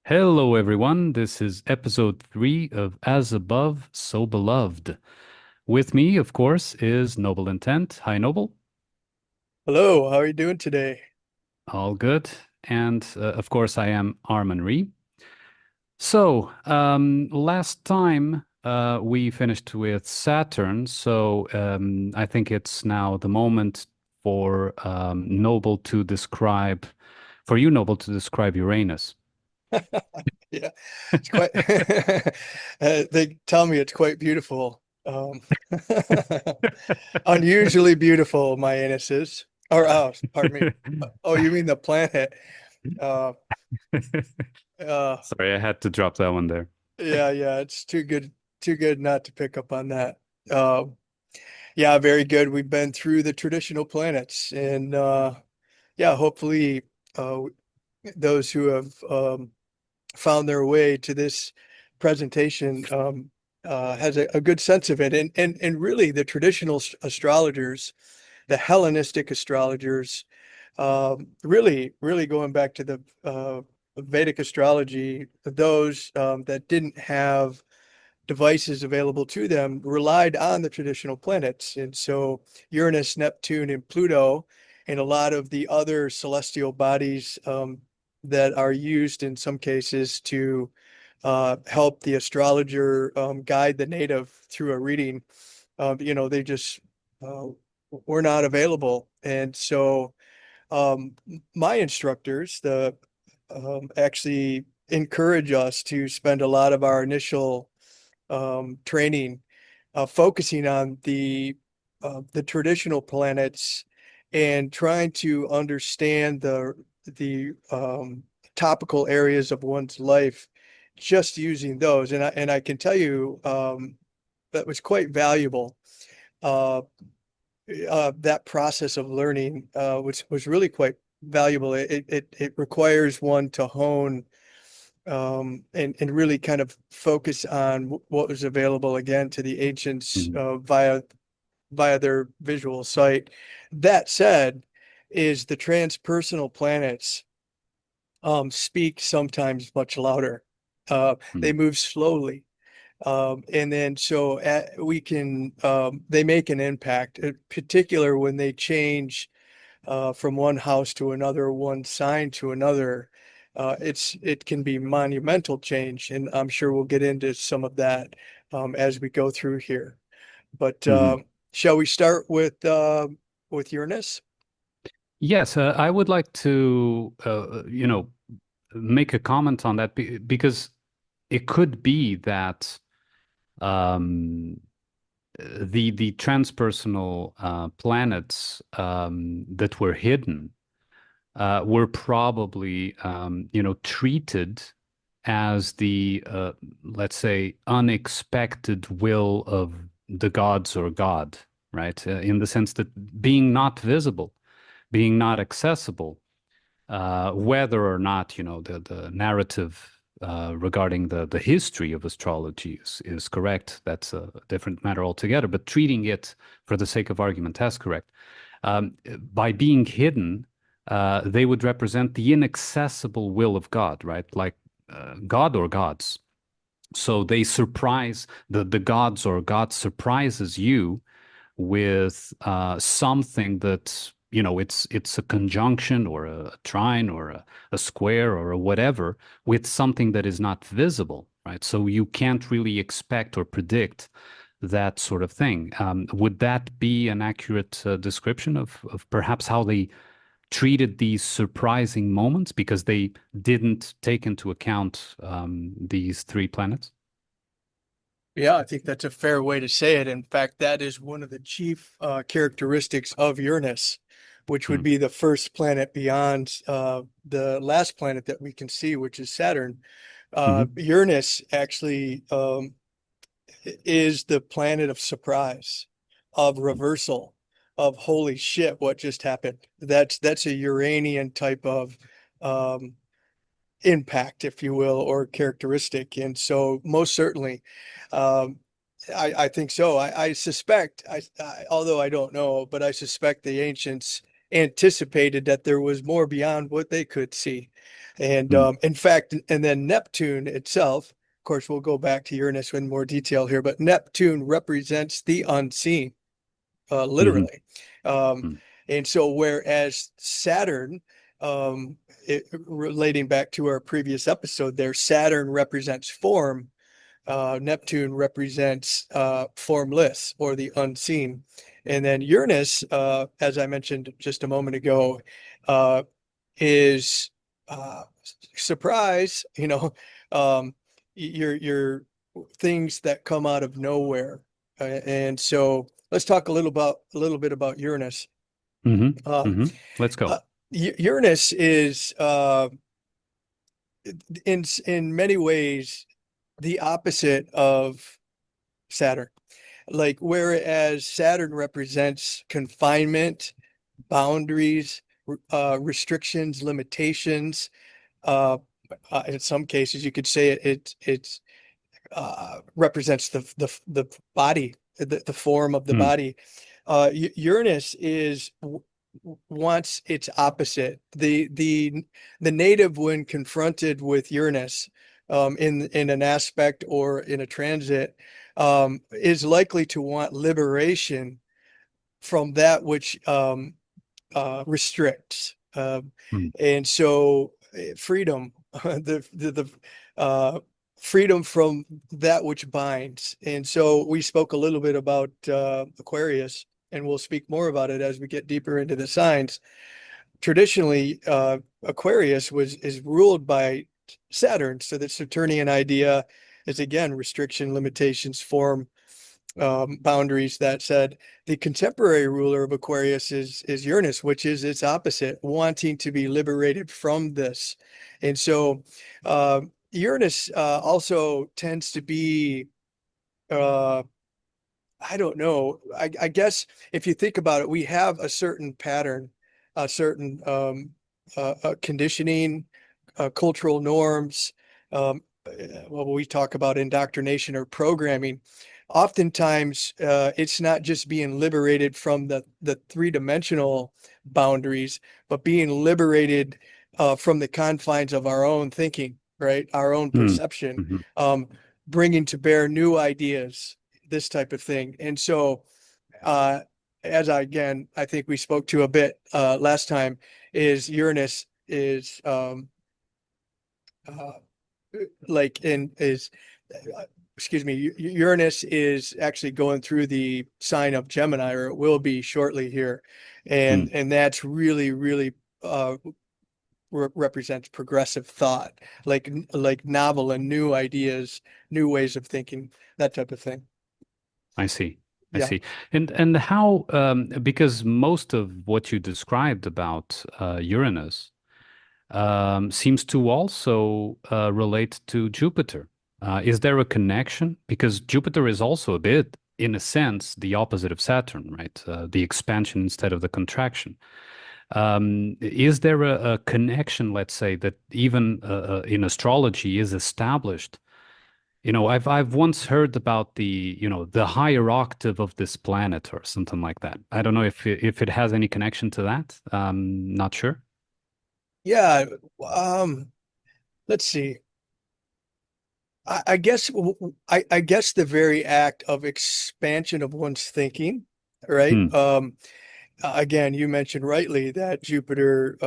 Hello, everyone. This is episode 3 of As Above, So Beloved. With me, of course, is Noble Intent. Hi, Noble. Hello, how are you doing today? All good. And of course, I am Àrmunn. So, last time we finished with Saturn. So, I think it's now the moment for Noble to describe, for you, Noble, to describe Uranus. Yeah, it's quite, they tell me it's quite beautiful. Unusually beautiful, my anuses. Or, oh, pardon me. Oh, you mean the planet? Uh, uh, Sorry, I had to drop that one there. yeah, it's too good not to pick up on that. Yeah, very good. We've been through the traditional planets, and yeah, hopefully, uh, those who have found their way to this presentation has a good sense of it. And really the traditional astrologers, the Hellenistic astrologers, really going back to the Vedic astrology, those that didn't have devices available to them relied on the traditional planets. And so Uranus, Neptune, and Pluto, and a lot of the other celestial bodies that are used in some cases to help the astrologer guide the native through a reading, they just uh, were not available. And so my instructors, the actually encourage us to spend a lot of our initial training, focusing on the traditional planets and trying to understand the topical areas of one's life, just using those. And I can tell you that was quite valuable. Uh, that process of learning was really quite valuable. It requires one to hone and really kind of focus on what was available again to the ancients Mhm. via their visual sight. That said, is the transpersonal planets speak sometimes much louder. They Mhm. move slowly. And then so we can they make an impact, in particular when they change from one house to another, one sign to another. It can be monumental change, and I'm sure we'll get into some of that as we go through here. But Mhm. shall we start with Uranus? Yes, I would like to, make a comment on that because it could be that um, the transpersonal planets that were hidden were probably, treated as the, let's say, unexpected will of the gods or God, right? In the sense that being not visible, being not accessible, whether or not, the narrative regarding the history of astrology is correct, that's a different matter altogether. But treating it, for the sake of argument, as correct, by being hidden, they would represent the inaccessible will of God, right? Like God or gods. So they surprise the gods, or God surprises you with something that, it's a conjunction or a trine or a square or a whatever, with something that is not visible, right? So you can't really expect or predict that sort of thing. Would that be an accurate description of perhaps how they treated these surprising moments because they didn't take into account these three planets? Yeah, I think that's a fair way to say it. In fact, that is one of the chief characteristics of Uranus, which would Mm. be the first planet beyond the last planet that we can see, which is Saturn. Hmm. Uranus actually is the planet of surprise, of reversal, of holy shit, what just happened? That's a Uranian type of um, impact, if you will, or characteristic. And so most certainly, um, I think so. I suspect, although I don't know, but I suspect the ancients anticipated that there was more beyond what they could see. And Mm. in fact, and then Neptune itself, of course, we'll go back to Uranus in more detail here, but Neptune represents the unseen, Mhm. literally. Um, Mm. and so whereas Saturn, relating back to our previous episode there, Saturn represents form, Neptune represents formless or the unseen. And then Uranus, as I mentioned just a moment ago, is uh, surprise, your things that come out of nowhere. And so let's talk a little bit about Uranus. Mhm. Um, Mhm. Let's go. uh, Uranus is in many ways the opposite of Saturn. Like whereas Saturn represents confinement, boundaries, restrictions, limitations. Uh, in some cases, you could say it represents the body, the form of the Mm. body. Uranus wants its opposite. The native, when confronted with Uranus, in an aspect or in a transit, is likely to want liberation from that which restricts. Mm. And so freedom, the freedom from that which binds. And so we spoke a little bit about Aquarius, and we'll speak more about it as we get deeper into the signs. Traditionally, Aquarius is ruled by Saturn, so the Saturnian idea is again restriction, limitations, form, boundaries. That said, the contemporary ruler of Aquarius is Uranus, which is its opposite, wanting to be liberated from this. And so Uranus also tends to be, uh, I don't know, I guess if you think about it, we have a certain pattern, a certain conditioning, cultural norms, what we talk about indoctrination or programming. Oftentimes, it's not just being liberated from the three-dimensional boundaries, but being liberated from the confines of our own thinking, right? Our own Mm. perception, Mhm. um, bringing to bear new ideas, this type of thing. And so, uh, I think we spoke to a bit last time, is Uranus is uh, like in is excuse me, Uranus is actually going through the sign of Gemini, or it will be shortly here, Mm. and that's really represents progressive thought, like novel and new ideas, new ways of thinking, that type of thing. I see. I Yeah. see. And how, because most of what you described about Uranus seems to also relate to Jupiter. Is there a connection? Because Jupiter is also a bit, in a sense, the opposite of Saturn, right? The expansion instead of the contraction. Is there a connection, let's say, that even in astrology is established? I've once heard about the higher octave of this planet or something like that. I don't know if it has any connection to that. Not sure. Yeah. Um, let's see. I guess I guess the very act of expansion of one's thinking, right? Hmm. Again, you mentioned rightly that Jupiter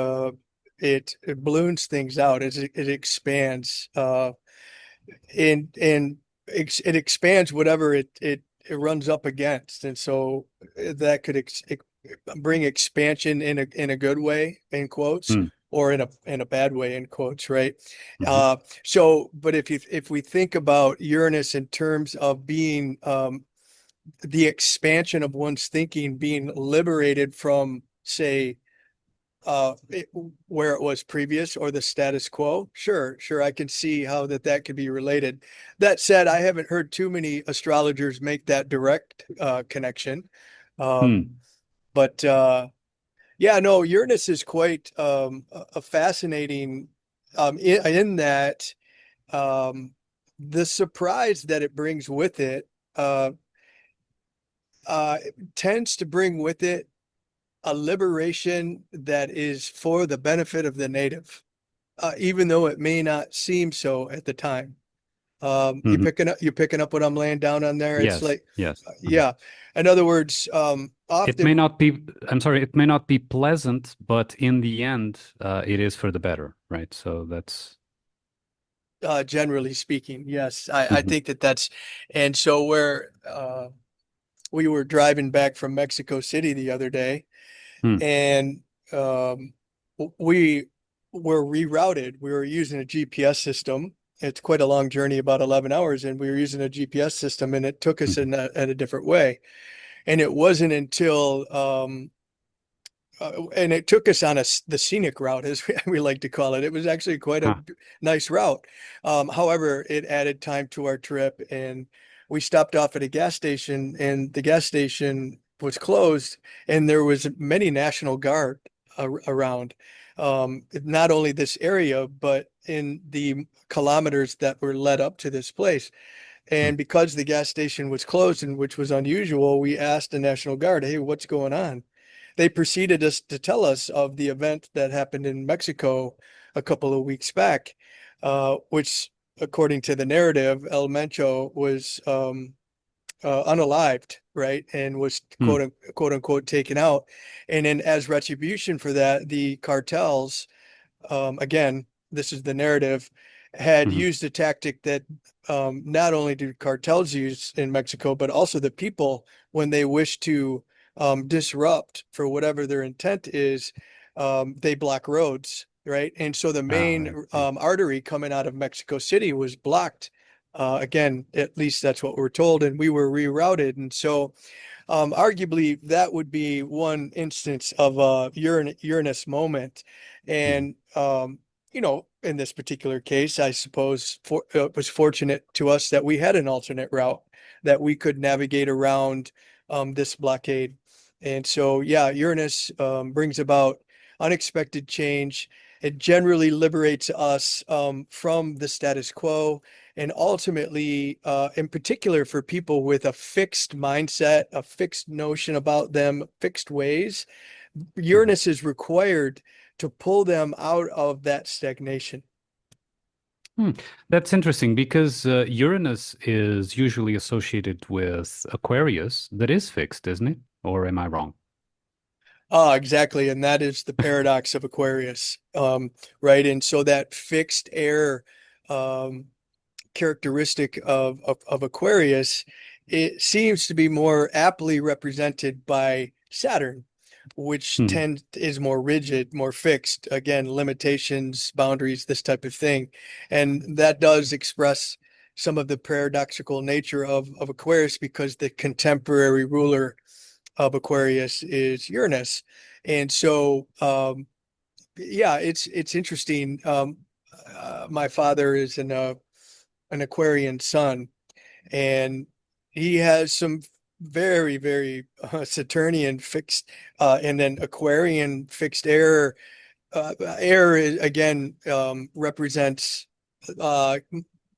it balloons things out as it expands, and it expands whatever it runs up against, and so that could bring expansion in a good way, in quotes, Hmm. or in a bad way, in quotes, right? Hmm. So but if we think about Uranus in terms of being the expansion of one's thinking, being liberated from, say, where it was previous or the status quo, sure, I can see how that could be related. That said, I haven't heard too many astrologers make that direct connection. Hmm. Um, but yeah, no, Uranus is quite a fascinating, in that um, the surprise that it brings with it uh, tends to bring with it a liberation that is for the benefit of the native, even though it may not seem so at the time. Hmm. You're picking up what I'm laying down on there. It's Yes, like, yes. Mhm. yeah. In other words, It may often, not be, I'm sorry, it may not be pleasant, but in the end, it is for the better, right? So that's, generally speaking, yes, I Mhm. think that's, and so where, we were driving back from Mexico City the other day, Hmm. and um, we were rerouted. We were using a GPS system. It's quite a long journey, about 11 hours, and we were using a GPS system, and it took us Mhm. in a different way. And it wasn't until and it took us on the scenic route, as we like to call it. It was actually quite a Huh. nice route. However, it added time to our trip, and we stopped off at a gas station, and the gas station was closed, and there was many National Guard around. Not only this area, but in the kilometers that were led up to this place. Hmm. And because the gas station was closed, and which was unusual, we asked the National Guard, "Hey, what's going on?" They proceeded us to tell us of the event that happened in Mexico a couple of weeks back, which, according to the narrative, El Mencho was unalived, right, and was Hmm. quote unquote taken out. And then, as retribution for that, the cartels, again, this is the narrative, had Mhm. used a tactic that not only do cartels use in Mexico, but also the people when they wish to disrupt for whatever their intent is, they block roads, right? And so the Ah, main right. Yeah. artery coming out of Mexico City was blocked. Again, at least that's what we're told, and we were rerouted. And so arguably, that would be one instance of a Uranus moment. Mhm. And, in this particular case, I suppose it was fortunate to us that we had an alternate route that we could navigate around this blockade. And so, yeah, Uranus brings about unexpected change. It generally liberates us from the status quo, and ultimately, in particular for people with a fixed mindset, a fixed notion about them, fixed ways, Mhm. Uranus is required to pull them out of that stagnation. Hmm. That's interesting because Uranus is usually associated with Aquarius that is fixed, isn't it? Or am I wrong? Ah, exactly. And that is the paradox of Aquarius. Right. And so that fixed air um, characteristic of Aquarius, it seems to be more aptly represented by Saturn, which Mhm. is more rigid, more fixed. Again, limitations, boundaries, this type of thing, and that does express some of the paradoxical nature of Aquarius, because the contemporary ruler of Aquarius is Uranus, and so yeah, it's interesting. My father is an Aquarian sun, and he has some very, very Saturnian fixed, and then Aquarian fixed air. Air again represents uh,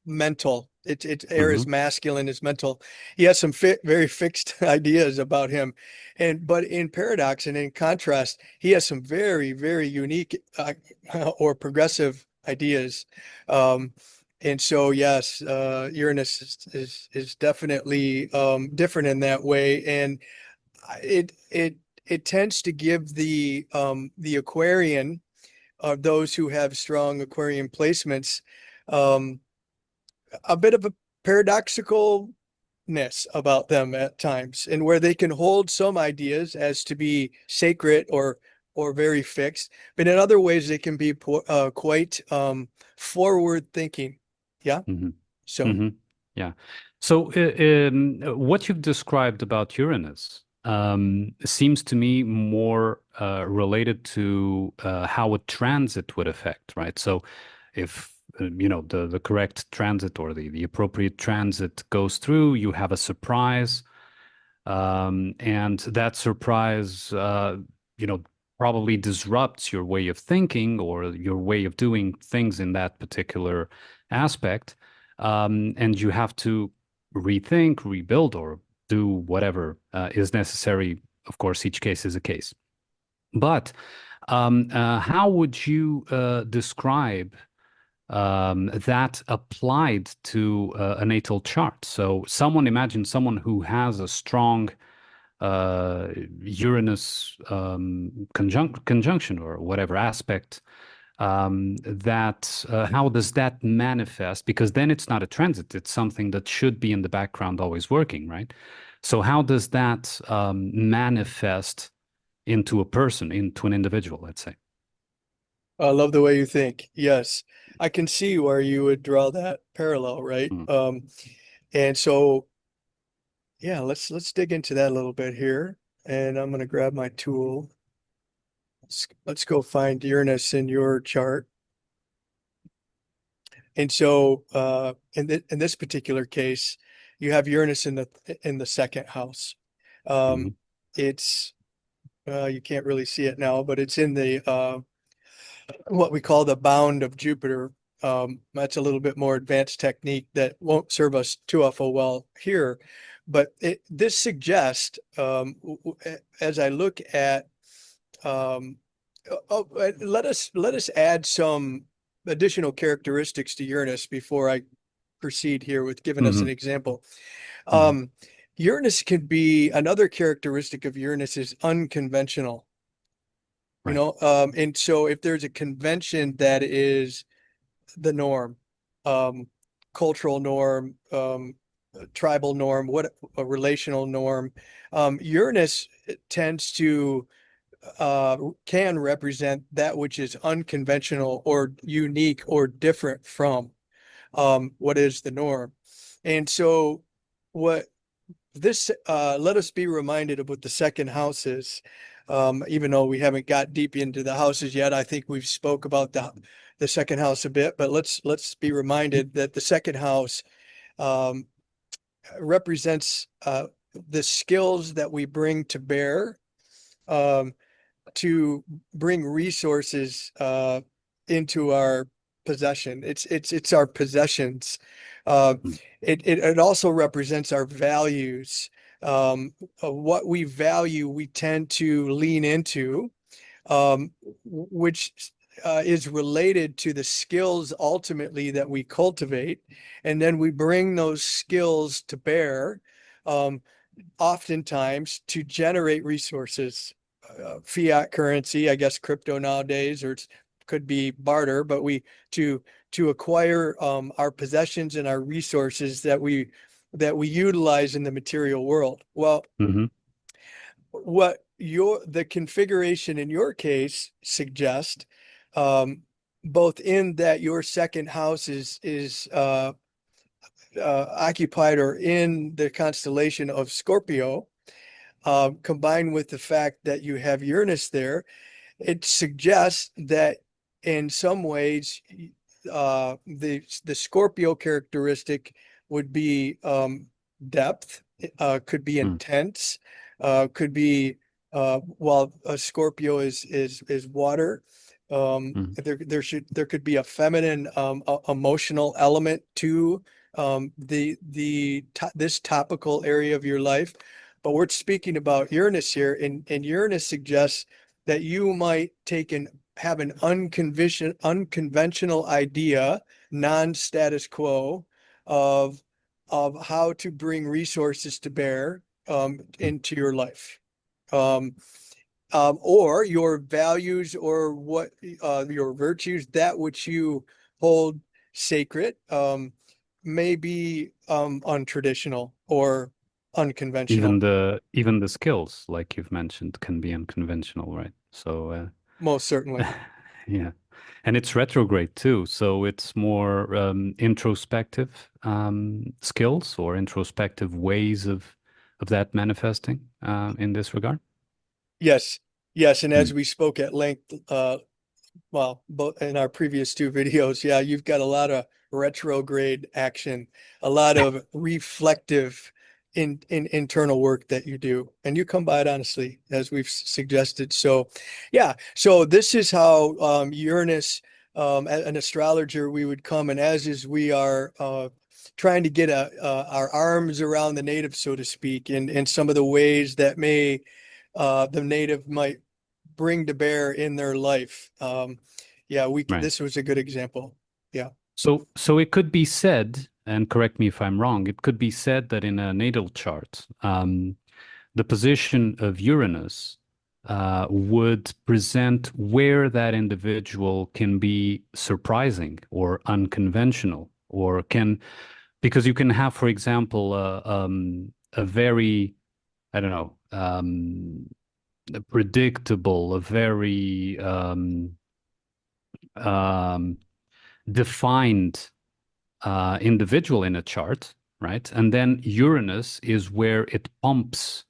mental. It's air is Mhm. masculine, is mental. He has some very fixed ideas about him, and but in paradox and in contrast, he has some very, very unique or progressive ideas. Um, and so, yes, Uranus is definitely different in that way, and it tends to give the Aquarian, those who have strong Aquarian placements, um, a bit of a paradoxicalness about them at times, and where they can hold some ideas as to be sacred or very fixed, but in other ways they can be quite forward thinking. Yeah. Mhm. So, Mhm. Yeah. So, what you've described about Uranus seems to me more related to how a transit would affect, right? So, if the correct transit or the appropriate transit goes through, you have a surprise, and that surprise, you know, probably disrupts your way of thinking or your way of doing things in that particular aspect. And you have to rethink, rebuild, or do whatever is necessary. Of course, each case is a case. But how would you describe that applied to a natal chart? So imagine someone who has a strong Uranus conjunction or whatever aspect, that how does that manifest? Because then it's not a transit, it's something that should be in the background always working, right? So how does that manifest into a person, into an individual, let's say? I love the way you think. Yes, I can see where you would draw that parallel, right? Mm, And so, yeah, let's dig into that a little bit here. And I'm going to grab my tool. Let's go find Uranus in your chart. And so, in this particular case, you have Uranus in the second house. mhm, It's you can't really see it now, but it's in the what we call the bound of Jupiter. That's a little bit more advanced technique that won't serve us too awful well here. But this suggests, as I look at, um, let us add some additional characteristics to Uranus before I proceed here with giving us an mhm, example. mhm. Um, Uranus can be another characteristic of Uranus is unconventional. Right. And so if there's a convention that is the norm, um, cultural norm, tribal norm, what a relational norm, Uranus tends to can represent that which is unconventional or unique or different from what is the norm. And so what this let us be reminded of what the second house is. Even though we haven't got deep into the houses yet, I think we've spoke about the second house a bit, but let's be reminded that the second house um, represents the skills that we bring to bear um, to bring resources into our possession. It's our possessions. Uh, Mm, it also represents our values. What we value, we tend to lean into, which is related to the skills ultimately that we cultivate, and then we bring those skills to bear. Um, Oftentimes to generate resources, fiat currency, I guess crypto nowadays, or it could be barter, but we to acquire our possessions and our resources that we utilize in the material world. Well, mhm, what the configuration in your case suggest, um, both in that your second house is occupied or in the constellation of Scorpio, combined with the fact that you have Uranus there, it suggests that in some ways, the Scorpio characteristic would be depth, could be mm, intense, could be while a Scorpio is water. mm, There could be a feminine emotional element to this topical area of your life, but we're speaking about Uranus here, and Uranus suggests that you might have an unconventional idea, non-status quo, of how to bring resources to bear mm. into your life. Um, or your values or what your virtues, that which you hold sacred, may be untraditional or unconventional. Even the skills, like you've mentioned, can be unconventional, right? So Most certainly. yeah, and it's retrograde too, so it's more introspective skills or introspective ways of that manifesting in this regard. Yes. Yes. And Mm. as we spoke at length, well, both in our previous two videos, yeah, you've got a lot of retrograde action, a lot of reflective in internal work that you do, and you come by it honestly, as we've suggested. So, yeah, so this is how Uranus, an astrologer, we would come, and as is we are trying to get our arms around the native, so to speak, in some of the ways that may the native might bring to bear in their life. Yeah, Right. this was a good example. Yeah. So it could be said, and correct me if I'm wrong, it could be said that in a natal chart, the position of Uranus would present where that individual can be surprising or unconventional, or can, because you can have, for example, a very, I don't know, a predictable, a very um, defined individual in a chart, right? And then Uranus is where it pumps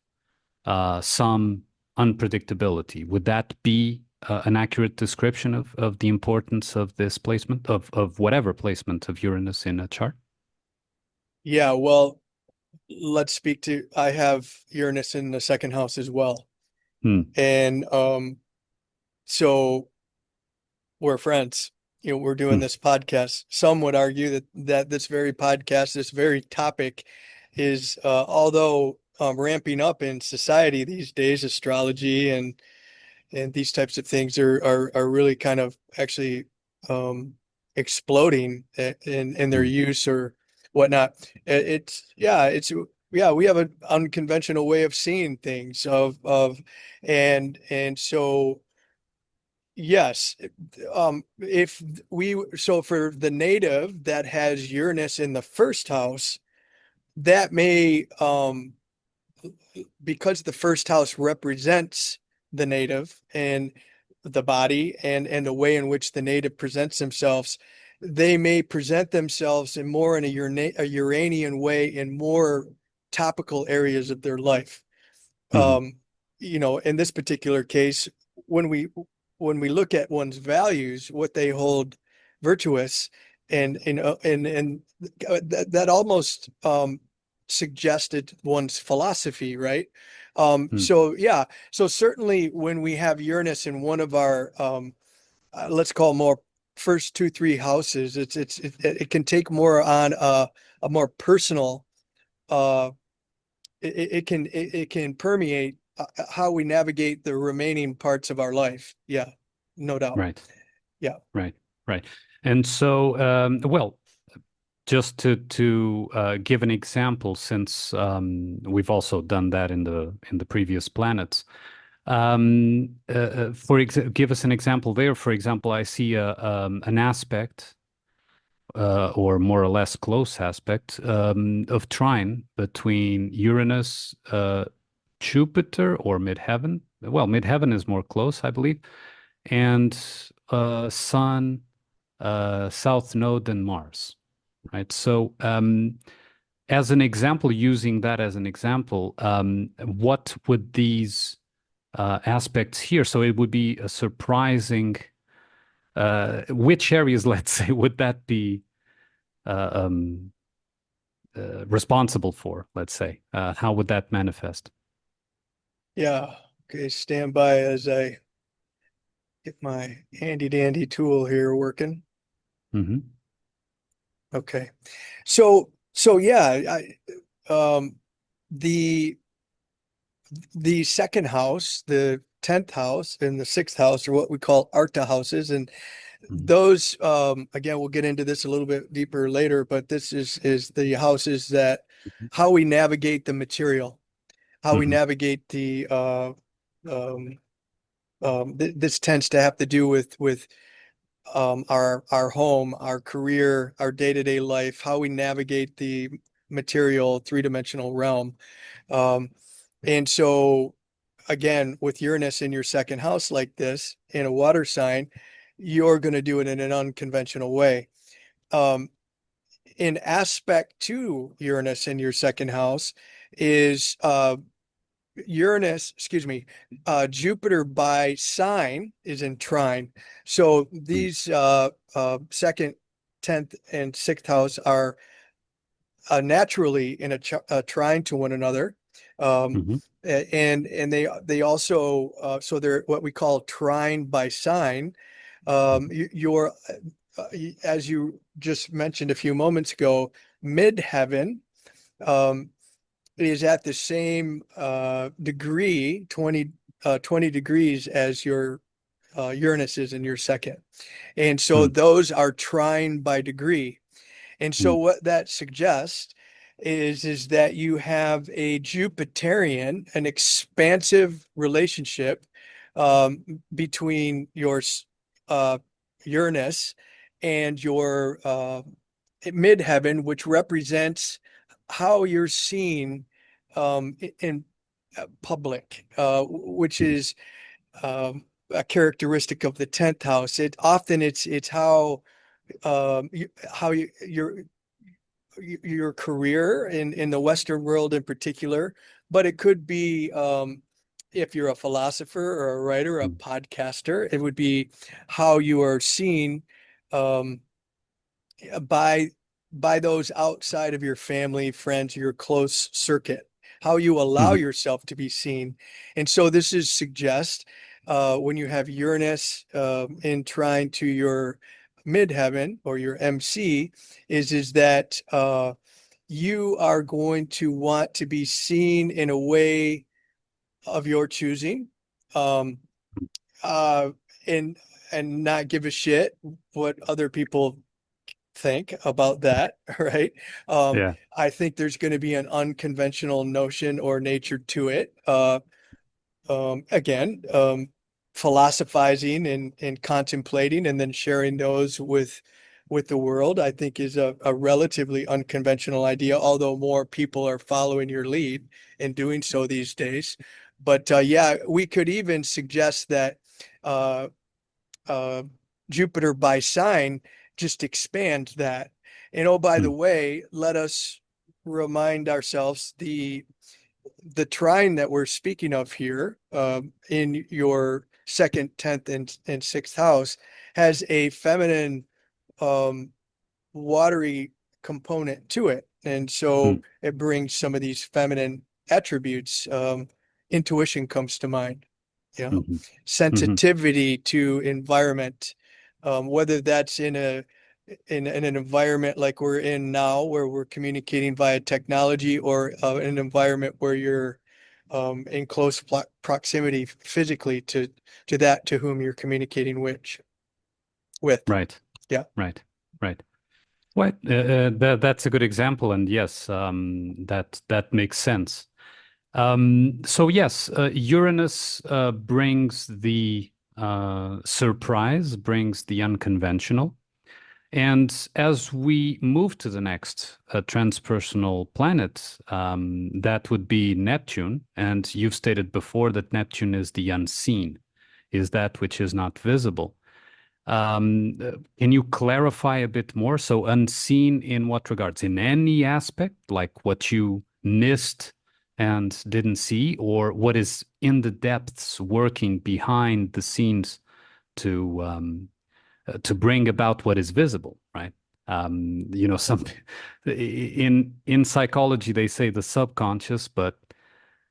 some unpredictability. Would that be an accurate description of the importance of this placement, of whatever placement of Uranus in a chart? Yeah, well, I have Uranus in the second house as well. Hmm. And so we're friends. We're doing Hmm. this podcast. Some would argue that this very podcast, this very topic is although ramping up in society these days, astrology and these types of things are really kind of actually um, exploding in their Hmm. use or whatnot. Yeah, we have an unconventional way of seeing things and so yes, if so for the native that has Uranus in the first house, that may because the first house represents the native and the body and the way in which the native presents themselves, they may present themselves in more in a Uranian way in more topical areas of their life. Hmm. Um, in this particular case, when we when we look at one's values, what they hold virtuous, and that almost suggested one's philosophy, right? Hmm. So yeah, so certainly when we have Uranus in one of our let's call more first two, three houses, it can take more on a more personal uh it can permeate how we navigate the remaining parts of our life. Yeah, no doubt. Right. Yeah. Right. Right. And so, well, just to give an example, since we've also done that in the previous planets. Give us an example there. For example, I see an aspect, or more or less close aspect, of trine between Uranus, Jupiter, or midheaven. Well, midheaven is more close, I believe, and Sun, South Node, and Mars. Right. So, as an example, using that as an example, what would these aspects here? So it would be a surprising. Which areas, let's say, would that be uh, um, responsible for? Let's say, how would that manifest? Yeah. Okay. Stand by as I get my handy dandy tool here working. Hmm. Okay. So yeah, the second house, the 10th house and the sixth house are what we call Arcta houses. And Hmm. those, again, we'll get into this a little bit deeper later, but this is the houses that how we navigate the material, how we Hmm. navigate the um, this tends to have to do with our home, our career, our day-to-day life, how we navigate the material three-dimensional realm. Um, and so again, with Uranus in your second house like this in a water sign, you're going to do it in an unconventional way. Um, in aspect to Uranus in your second house is Jupiter by sign is in trine. So these second, 10th, and sixth house are naturally in a trine to one another. Um, Hmm. and they also so they're what we call trine by sign. You're as you just mentioned a few moments ago, midheaven um, is at the same degree, 20 20 degrees as your Uranus is in your second. And so Mm, those are trine by degree. And so mm, what that suggests is that you have a Jupiterian, an expansive relationship between your uh, Uranus and your midheaven, which represents how you're seen in public, which mm, is a characteristic of the 10th house. It's how how your career in the Western world in particular, but it could be if you're a philosopher or a writer, a mm, podcaster, it would be how you are seen um, by those outside of your family, friends, your close circuit, how you allow mhm, yourself to be seen. And so this is suggest when you have Uranus in trine to your midheaven or your MC is that you are going to want to be seen in a way of your choosing. Um, uh, and not give a shit what other people think about that, right? yeah. I think there's going to be an unconventional notion or nature to it. Again, philosophizing and contemplating and then sharing those with the world, I think is a relatively unconventional idea, although more people are following your lead in doing so these days. But yeah, we could even suggest that uh, uh, Jupiter by sign just expand that. And oh, by the Mm, way, let us remind ourselves the trine that we're speaking of here in your second, 10th, and sixth house has a feminine um, watery component to it. And so mm, it brings some of these feminine attributes. Intuition comes to mind, mhm, mhm, sensitivity to environment, whether that's in an environment like we're in now, where we're communicating via technology, or in an environment where you're in close proximity physically to that to whom you're communicating with. right, Yeah. right, right. What that's a good example, and yes, that makes sense. So yes, Uranus brings the surprise, brings the unconventional. And as we move to the next transpersonal planet, that would be Neptune. And you've stated before that Neptune is the unseen, is that which is not visible. Can you clarify a bit more? So, unseen in what regards? In any aspect, like what you missed and didn't see, or what is in the depths working behind the scenes to bring about what is visible, right? Some in psychology they say the subconscious, but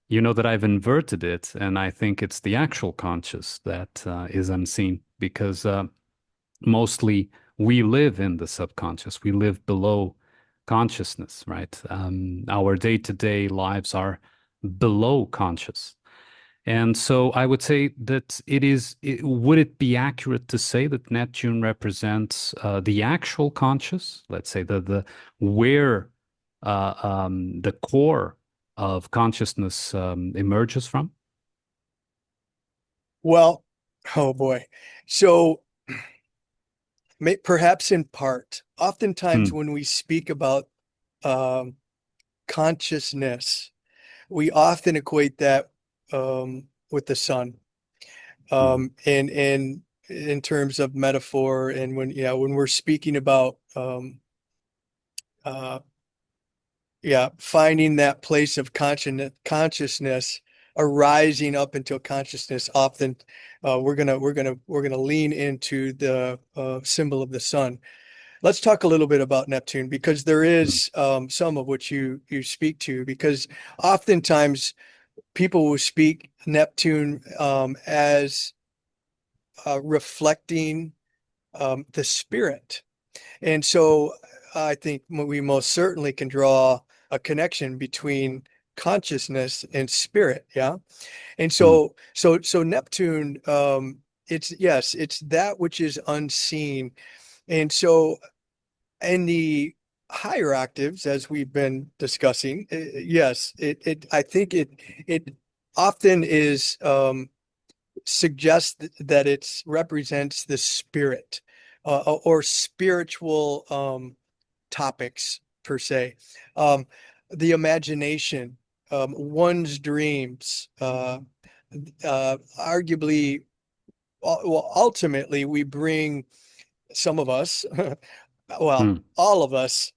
you know that I've inverted it, and I think it's the actual conscious that is unseen because mostly we live in the subconscious. We live below consciousness, right? Our day-to-day lives are below conscious. And so I would say that would it be accurate to say that Neptune represents the actual conscious, let's say the where the core of consciousness emerges from? Well, oh boy. So perhaps in part, oftentimes Hmm, when we speak about um, consciousness, we often equate that with the sun. hmm, And in terms of metaphor, and when we're speaking about uh, finding that place of consciousness arising up into consciousness, often we're gonna lean into the symbol of the sun. Let's talk a little bit about Neptune, because there hmm, is some of which you speak to, because oftentimes people will speak Neptune as reflecting the spirit. And so I think we most certainly can draw a connection between consciousness and spirit. Yeah. And mm, so Neptune, it's that which is unseen. And so in the higher octaves, as we've been discussing, yes, I think it often is, suggests that it represents the spirit, or spiritual, topics per se, um, the imagination, one's dreams, arguably, well, ultimately, we bring some of us, well, mm, all of us,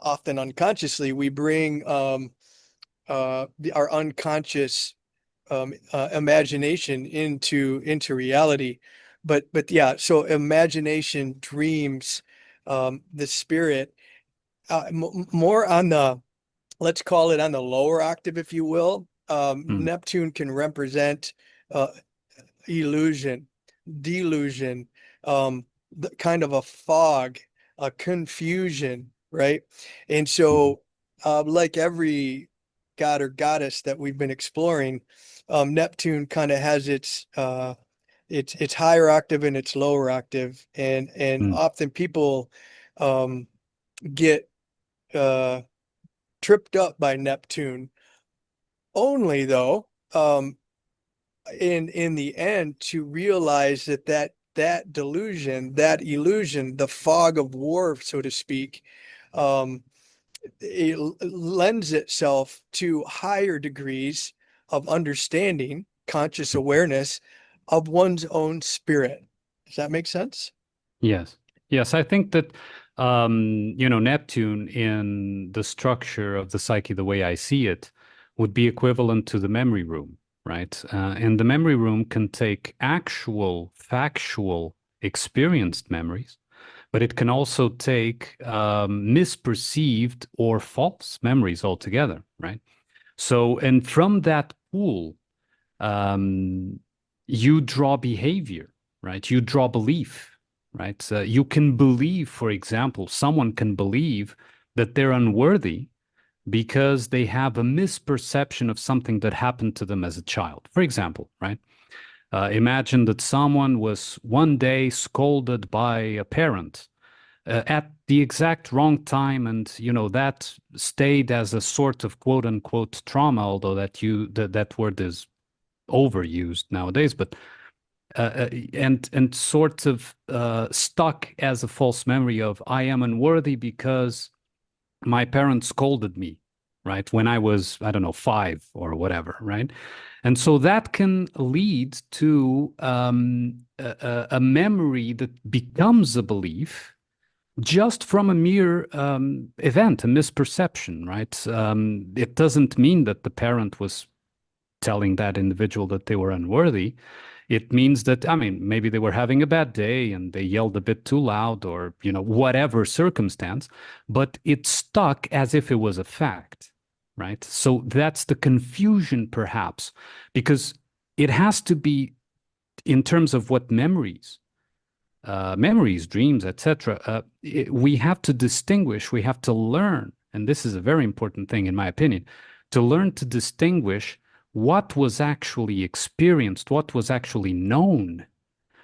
often unconsciously, we bring, our unconscious, imagination into reality. But yeah, so imagination, dreams, the spirit, more on the, let's call it on the lower octave, if you will. mm, Neptune can represent, uh, illusion, delusion, the kind of a fog, a confusion, right? And mm, so, like every god or goddess that we've been exploring, Neptune kind of has its higher octave and its lower octave, and mm, often people, um, get, uh, tripped up by Neptune. Only though, in the end, to realize that delusion, that illusion, the fog of war, so to speak, um, it lends itself to higher degrees of understanding, conscious mm. awareness of one's own spirit. Does that make sense? Yes. Yes, I think that Neptune in the structure of the psyche, the way I see it, would be equivalent to the memory room, right? And the memory room can take actual, factual, experienced memories, but it can also take misperceived or false memories altogether, right? So, and from that pool, um, you draw behavior, right? You draw belief, right? You can believe, for example, someone can believe that they're unworthy because they have a misperception of something that happened to them as a child, for example, right? Imagine that someone was one day scolded by a parent at the exact wrong time, and that stayed as a sort of quote unquote trauma, although that word is overused nowadays, but and sort of stuck as a false memory of I am unworthy because my parents scolded me, right? When I was, I don't know, 5 or whatever, right? And so that can lead to a memory that becomes a belief just from a mere event, a misperception, right? It doesn't mean that the parent was telling that individual that they were unworthy. It means that, I mean, maybe they were having a bad day and they yelled a bit too loud or, whatever circumstance, but it stuck as if it was a fact, right? So that's the confusion, perhaps, because it has to be in terms of what memories, dreams, etc. We have to distinguish, we have to learn, and this is a very important thing, in my opinion, to learn to distinguish what was actually experienced, what was actually known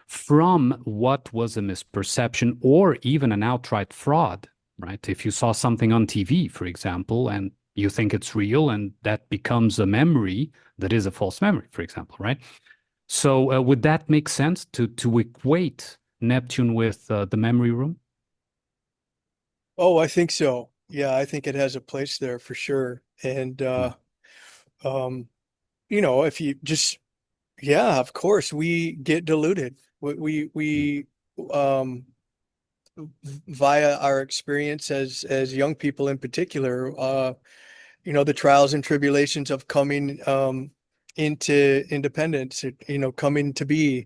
from what was a misperception or even an outright fraud, right? If you saw something on TV, for example, and you think it's real and that becomes a memory that is a false memory, for example, right? So would that make sense to equate Neptune with the memory room? Oh, I think so. Yeah, I think it has a place there for sure. And Mm, um, if you just, yeah, of course, we get diluted. mm, We via our experience as young people in particular, the trials and tribulations of coming, into independence, coming to be.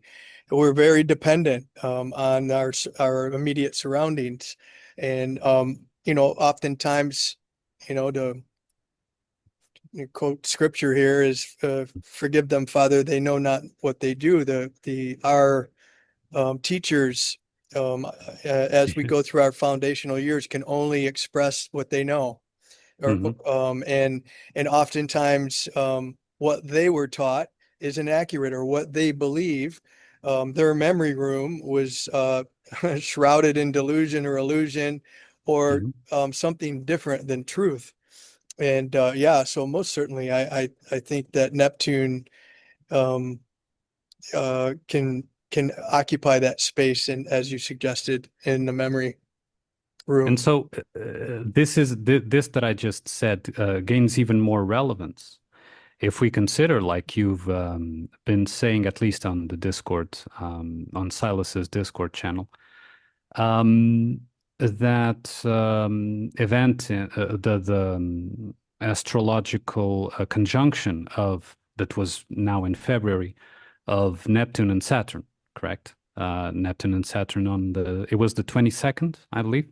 We're very dependent, on our immediate surroundings. And, oftentimes, the quote scripture here is, forgive them, Father, they know not what they do. Our, teachers, as we go through our foundational years, can only express what they know. or Hmm. and oftentimes what they were taught is inaccurate, or what they believe. Their memory room was shrouded in delusion or illusion, or Hmm. something different than truth. And yeah, so most certainly I think that Neptune um, can occupy that space, and as you suggested, in the memory And room. so this that I just said gains even more relevance if we consider, like you've been saying, at least on the Discord, on Silas's Discord channel, um, that event, the astrological conjunction of that was now in February of Neptune and Saturn, correct? Neptune and Saturn on it was the 22nd, I believe.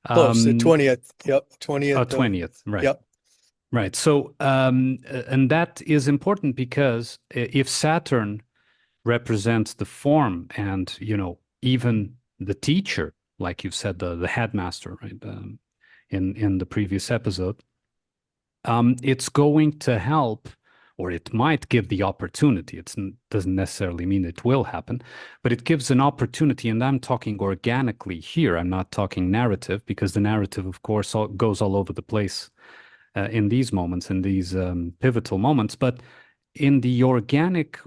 Close, the Um, 20th. Yep, 20th of, 20th, right. yep. Right. So, and that is important because if Saturn represents the form and, even the teacher, like you've said, the headmaster, right, in the previous episode, it's going to help, or it might give the opportunity. It doesn't necessarily mean it will happen, but it gives an opportunity. And I'm talking organically here. I'm not talking narrative, because the narrative, of course, goes all over the place in these moments, in these pivotal moments. But in the organic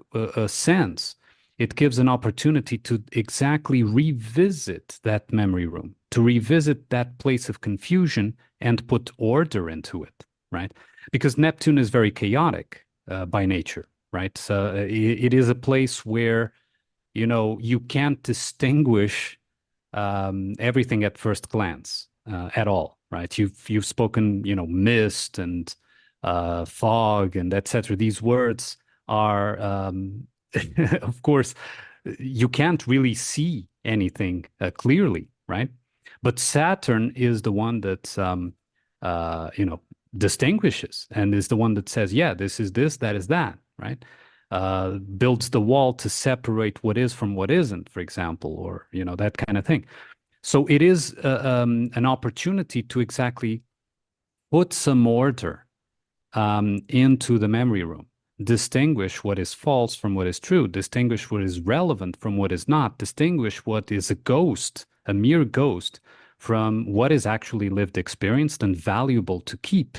sense, it gives an opportunity to exactly revisit that memory room, to revisit that place of confusion and put order into it, right? Because Neptune is very chaotic by nature, right? So it is a place where, you can't distinguish everything at first glance at all, right? You've spoken, mist and fog and etc. These words are, of course, you can't really see anything clearly, right? But Saturn is the one that distinguishes, and is the one that says, yeah, this is this, that is that, right? Builds the wall to separate what is from what isn't, for example, or that kind of thing. So it is an opportunity to exactly put some order into the memory room, distinguish what is false from what is true, distinguish what is relevant from what is not, distinguish what is a ghost, a mere ghost, from what is actually lived experience and valuable to keep,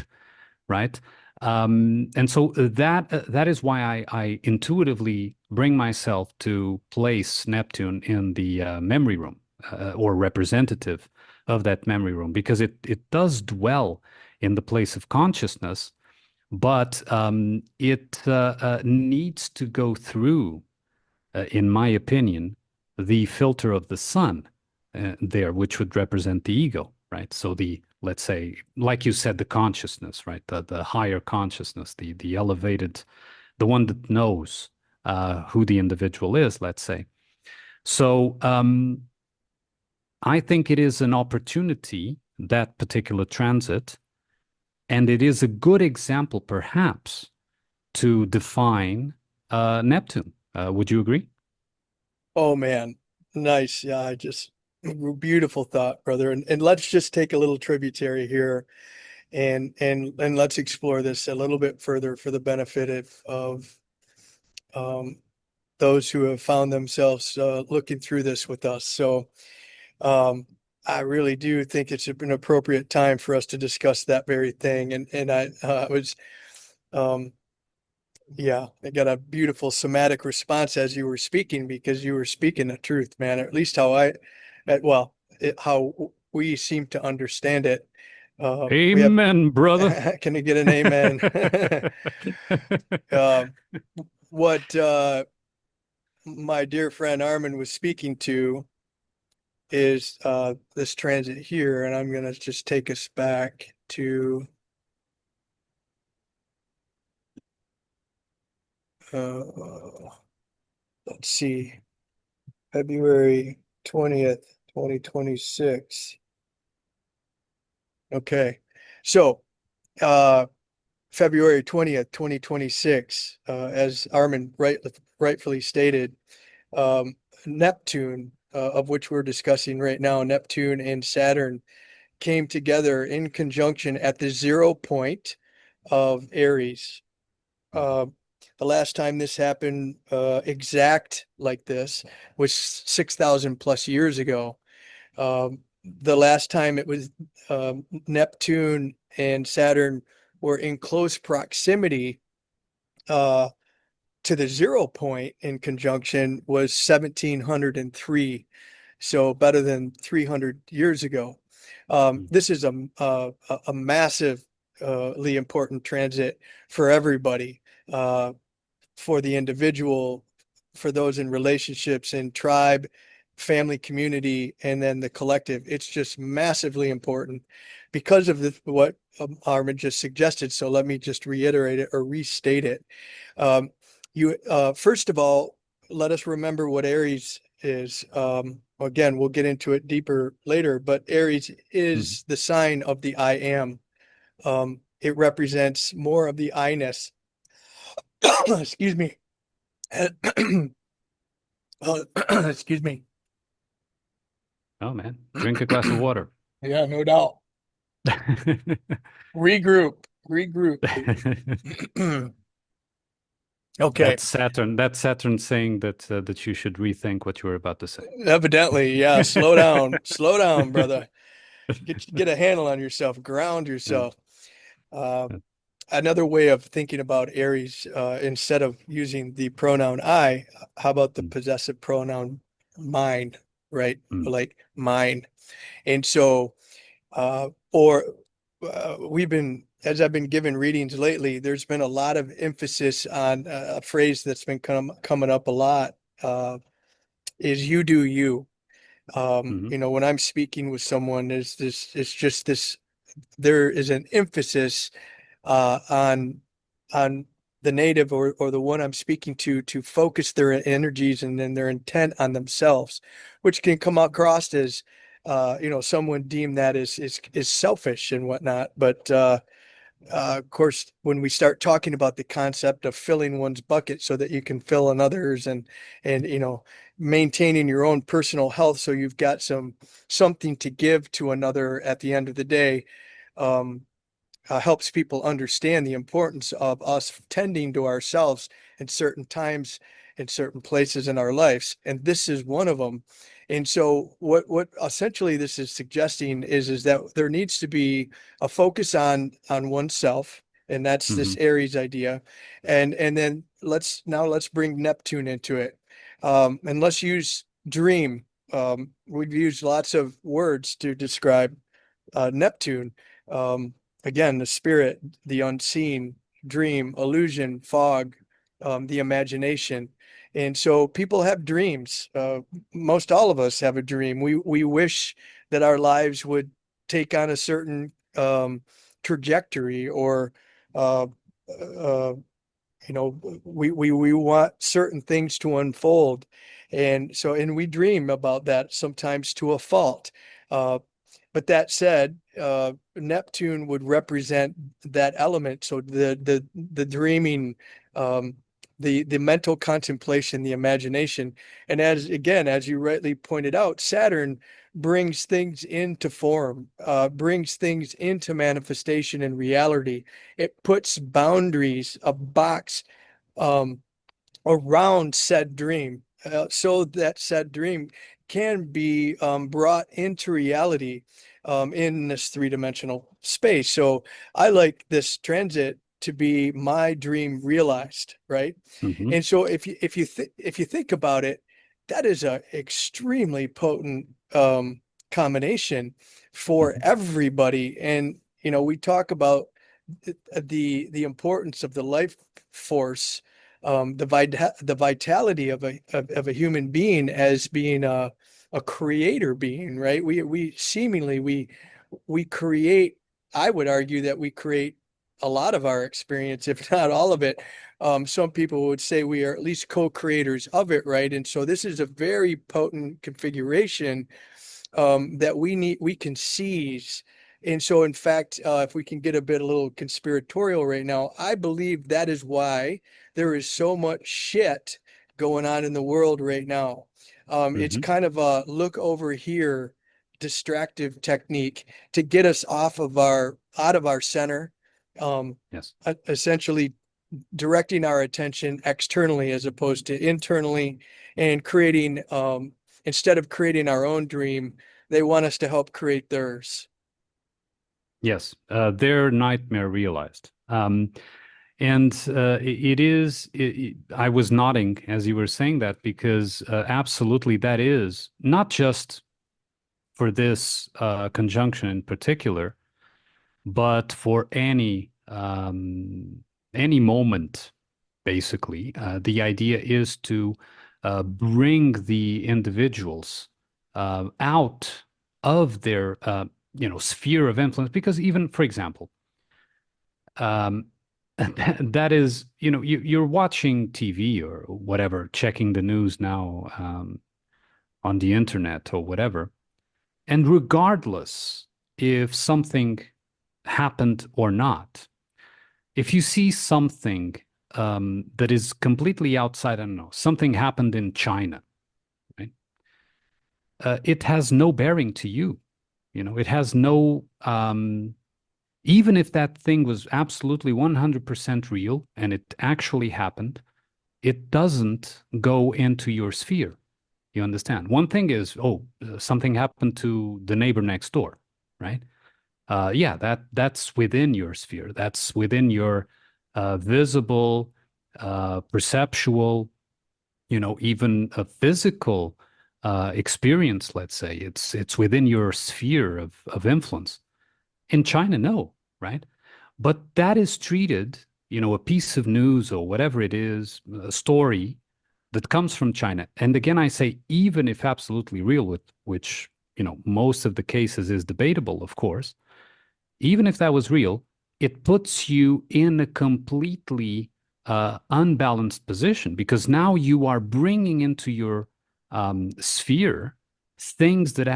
right? And so that is why I intuitively bring myself to place Neptune in the memory room, or representative of that memory room, because it does dwell in the place of consciousness, but it needs to go through, in my opinion, the filter of the sun there, which would represent the ego, right? So let's say, like you said, the consciousness, right? The higher consciousness, the elevated, the one that knows who the individual is, let's say. So I think it is an opportunity, that particular transit, and it is a good example, perhaps, to define Neptune. Would you agree? Oh man, nice. Yeah, I just beautiful thought, brother. And let's just take a little tributary here, and let's explore this a little bit further for the benefit of um, those who have found themselves looking through this with us. So um, I really do think it's an appropriate time for us to discuss that very thing. And I was um, yeah, I got a beautiful somatic response as you were speaking, because you were speaking the truth, man. Or at least how well, how we seem to understand it. We have, Amen, brother. can I get an amen? Um, what my dear friend Àrmunn was speaking to is this transit here, and I'm gonna just take us back to uh, let's see, February 20th, 2026. Okay. So, February 20th, 2026, as Àrmunn rightfully stated, Neptune, of which we're discussing right now, Neptune and Saturn came together in conjunction at the 0 point of Aries. Uh, the last time this happened, exact like this, was 6,000 plus years ago. The last time it was Neptune and Saturn were in close proximity uh, to the 0 point in conjunction was 1703. So better than 300 years ago. This is a massively important transit for everybody, uh, for the individual, for those in relationships in tribe, family, community, and then the collective. It's just massively important because of what Àrmunn just suggested. So let me just reiterate it or restate it. You first of all, let us remember what Aries is. Again, we'll get into it deeper later, but Aries Mhm. is the sign of the I am. It represents more of the I-ness. Excuse me. Excuse me. Oh man, drink a glass of water. Yeah, no doubt. Regroup, regroup. Okay. That's Saturn. That's Saturn saying that you should rethink what you were about to say. Evidently, yeah. Slow down, brother. Get a handle on yourself. Ground Yeah. yourself. Uh, Yeah. Another way of thinking about Aries, instead of using the pronoun I, how about the Mm, possessive pronoun mine, right? mm, Like mine. And so, or we've been, as I've been given readings lately, there's been a lot of emphasis on a phrase that's been coming up a lot, is you do you. mhm, When I'm speaking with someone, it's just this, there is an emphasis on the native or the one I'm speaking to focus their energies and then their intent on themselves, which can come across as someone deem that is selfish and whatnot. But of course, when we start talking about the concept of filling one's bucket so that you can fill another's, and maintaining your own personal health so you've got something to give to another at the end of the day, um, helps people understand the importance of us tending to ourselves in certain times, in certain places in our lives. And this is one of them. And so what essentially this is suggesting is that there needs to be a focus on oneself, and that's this mhm, Aries idea. And then let's bring Neptune into it. And let's use dream. We've used lots of words to describe Neptune. Um, Again, the spirit, the unseen, dream, illusion, fog, the imagination. And so people have dreams. Most all of us have a dream. We wish that our lives would take on a certain trajectory, or uh, uh, we want certain things to unfold. And we dream about that sometimes to a fault. But that said, Neptune would represent that element. So the dreaming, um, the mental contemplation, the imagination. And as you rightly pointed out, Saturn brings things into form, brings things into manifestation and reality. It puts boundaries, a box, um, around said dream, so that said dream can be brought into reality, in this three-dimensional space. So I like this transit to be my dream realized, right? mhm, And so if you think about it, that is a extremely potent combination for mhm, everybody. And we talk about the importance of the life force, the vitality of a human being as being a creator being, right? We seemingly we create. I would argue that we create a lot of our experience, if not all of it. Some people would say we are at least co-creators of it, right? And so this is a very potent configuration that we can seize. And so, in fact, if we can get a little conspiratorial right now, I believe that is why there is so much shit going on in the world right now. It's mhm, kind of a look over here distractive technique to get us out of our center, Yes. essentially directing our attention externally as opposed to internally, and creating, instead of creating our own dream, they want us to help create theirs. Yes. Their nightmare realized. And I was nodding as you were saying that because absolutely that is not just for this conjunction in particular, but for any moment, basically. The idea is to bring the individuals out of their sphere of influence. Because even, for example, um, that is, you're watching TV or whatever, checking the news now on the internet or whatever. And regardless if something happened or not, if you see something that is completely outside, I don't know, something happened in China, right? It has no bearing to you. It has no, even if that thing was absolutely 100% real and it actually happened, it doesn't go into your sphere. You understand? One thing is, something happened to the neighbor next door, right? Yeah, that's within your sphere. That's within your visible, perceptual, even a physical experience. Let's say it's within your sphere of influence. In China, no, right? But that is treated, a piece of news or whatever it is, a story that comes from China. And again, I say, even if absolutely real, which, most of the cases is debatable, of course, even if that was real, it puts you in a completely unbalanced position because now you are bringing into your sphere things that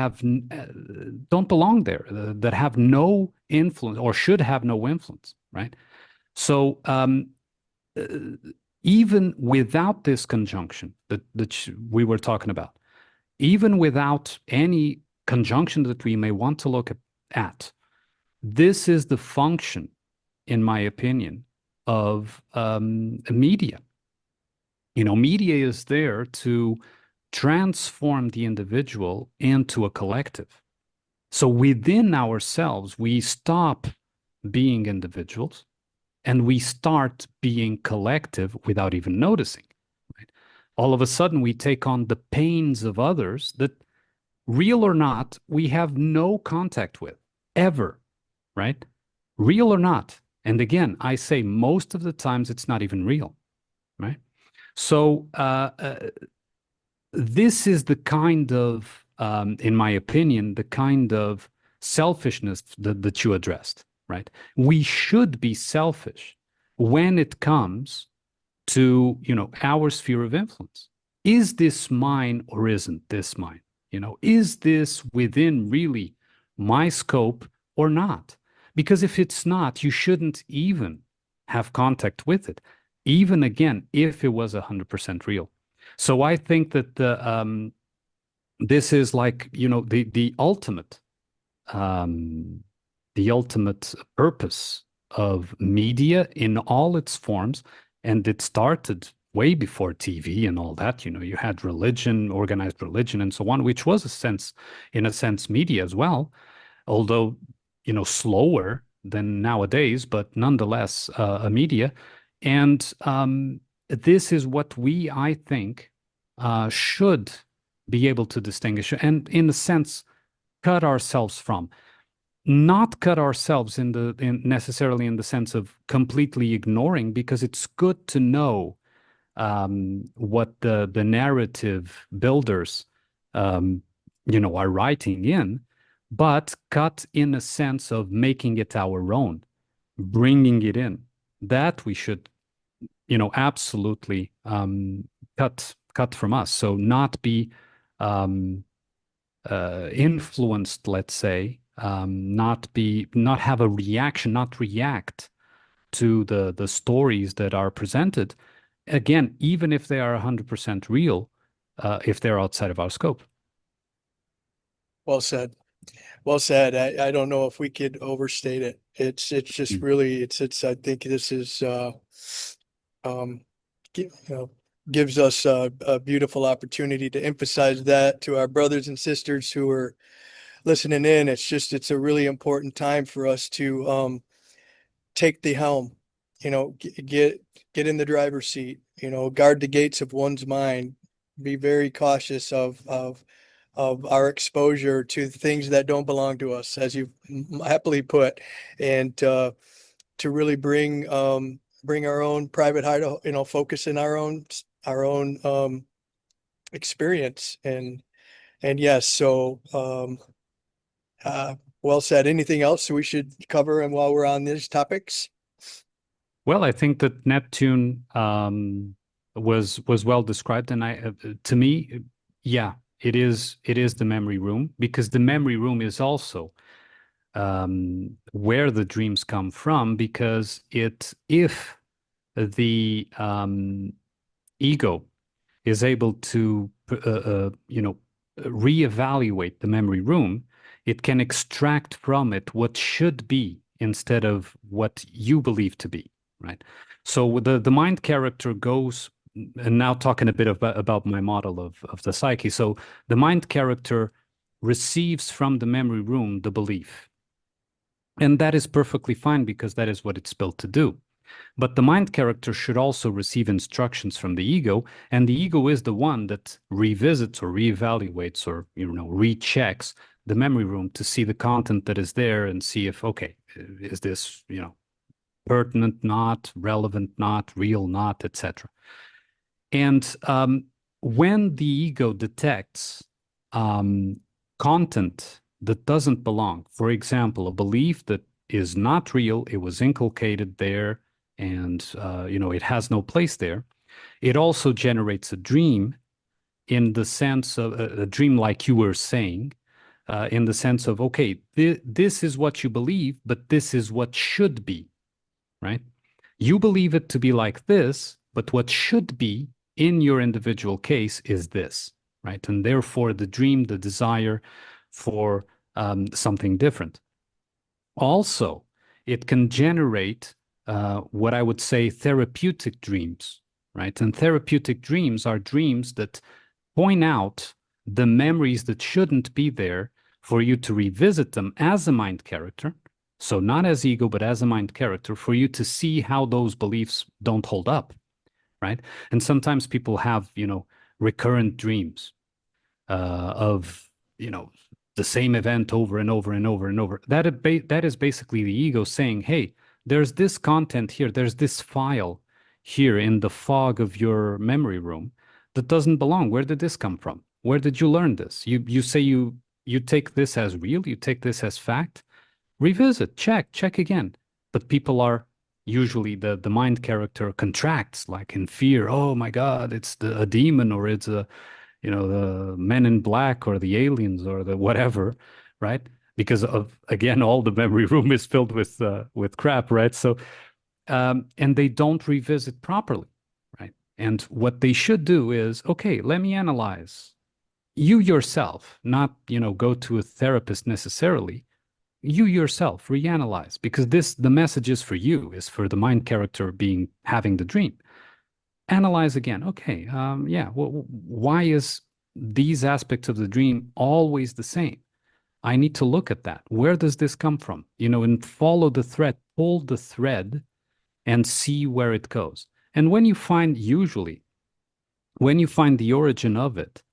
don't belong there, that have no influence or should have no influence, right? So uh, even without this conjunction that we were talking about, even without any conjunction that we may want to look at, this is the function, in my opinion, of media. Media is there to transform the individual into a collective. So within ourselves, we stop being individuals and we start being collective without even noticing. Right? All of a sudden, we take on the pains of others that, real or not, we have no contact with ever, right? Real or not. And again, I say most of the times it's not even real, right? So this is the kind of, in my opinion, the kind of selfishness that you addressed, right? We should be selfish when it comes to, our sphere of influence. Is this mine or isn't this mine? Is this within really my scope or not? Because if it's not, you shouldn't even have contact with it, even again, if it was 100% real. So I think that this is like, um, the ultimate purpose of media in all its forms. And it started way before TV and all that. You had religion, organized religion, and so on, which was in a sense, media as well, although, slower than nowadays, but nonetheless, a media. And this is what we, I think, should be able to distinguish and, in a sense, cut ourselves from. Not cut ourselves necessarily in the sense of completely ignoring, because it's good to know what the narrative builders are writing in, but cut in a sense of making it our own, bringing it in. That we should, absolutely cut from us. So not be um, influenced, let's say, not have a reaction, not react to the stories that are presented. Again, even if they are 100% real, if they're outside of our scope. Well said. Well said. I don't know if we could overstate it. It's just Mm. really I think this is um gives us a beautiful opportunity to emphasize that to our brothers and sisters who are listening in. It's a really important time for us to take the helm, get in the driver's seat, guard the gates of one's mind, be very cautious of our exposure to things that don't belong to us, as you happily put, and to really bring our own private hideout, focus in our own experience. And yes, so uh, well said. Anything else we should cover and while we're on these topics? Well, I think that Neptune was well described, and to me, yeah, it is the memory room, because the memory room is also where the dreams come from, because if the ego is able to reevaluate the memory room, it can extract from it what should be instead of what you believe to be, right? So the mind character goes, and now talking a bit about my model of the psyche. So the mind character receives from the memory room the belief. And that is perfectly fine, because that is what it's built to do. But the mind character should also receive instructions from the ego, and the ego is the one that revisits or reevaluates or rechecks the memory room to see the content that is there and see if, okay, is this pertinent, not relevant, not real, not, etc. And when the ego detects content that doesn't belong, for example, a belief that is not real, it was inculcated there, and it has no place there. It also generates a dream, in the sense of a dream, like you were saying, in the sense of, okay, this is what you believe, but this is what should be, right? You believe it to be like this, but what should be in your individual case is this, right? And therefore, the dream, the desire for something different. Also, it can generate what I would say therapeutic dreams, right? And therapeutic dreams are dreams that point out the memories that shouldn't be there, for you to revisit them as a mind character. So not as ego, but as a mind character, for you to see how those beliefs don't hold up, right? And sometimes people have, recurrent dreams of, the same event over and over and over and over. That is basically the ego saying, hey, there's this content here, there's this file here in the fog of your memory room that doesn't belong. Where did this come from? Where did you learn this? You say you take this as real, you take this as fact. Revisit, check again. But people are usually, the mind character contracts, like in fear. Oh my God, it's a demon, or it's the men in black, or the aliens, or the whatever, right? Because of, again, all the memory room is filled with crap, right? So and they don't revisit properly, right? And what they should do is, okay, let me analyze. You yourself, not go to a therapist necessarily. You yourself reanalyze, because the message is for you, is for the mind character having the dream. Analyze again. Okay, yeah. Why is these aspects of the dream always the same? I need to look at that. Where does this come from? And follow the thread, pull the thread, and see where it goes. And when you find the origin of it,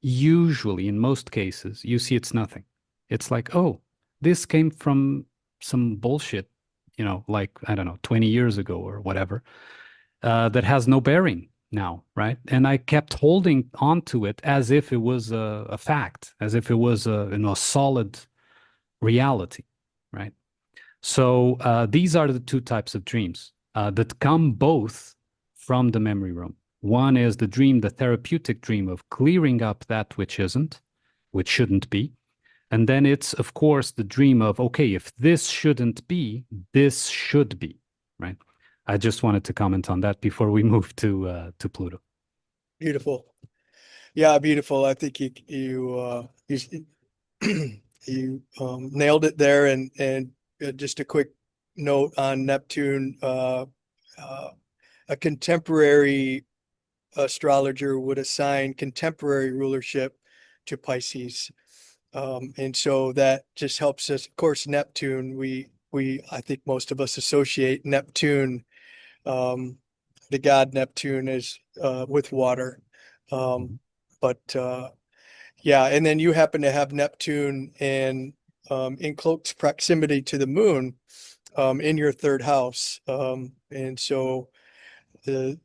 usually, in most cases, you see it's nothing. It's like, oh, this came from some bullshit, like, I don't know, 20 years ago or whatever, that has no bearing now, right? And I kept holding on to it as if it was a fact, as if it was a solid reality, right? So these are the two types of dreams that come both from the memory room. One is the therapeutic dream of clearing up that which shouldn't be. And then it's, of course, the dream of, okay, if this shouldn't be, this should be, right? I just wanted to comment on that before we move to Pluto. Beautiful. Yeah, beautiful. I think you you nailed it there. And just a quick note on Neptune, a contemporary astrologer would assign contemporary rulership to Pisces. And so that just helps us. Of course, Neptune, I think most of us associate Neptune, um, the god Neptune, is with water. Um, Mhm. but yeah, and then you happen to have Neptune and in close proximity to the moon in your third house. And so the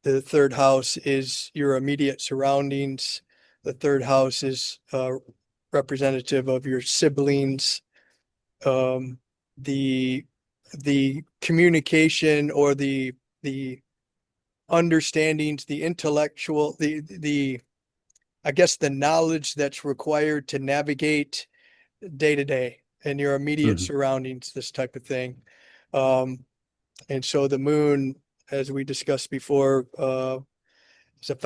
the third house is your immediate surroundings. The third house is representative of your siblings. Um, the the communication or the understandings, the intellectual, the I guess the knowledge that's required to navigate day to day and your immediate Mhm. surroundings, this type of thing. Um, and so the moon, as we discussed before, is a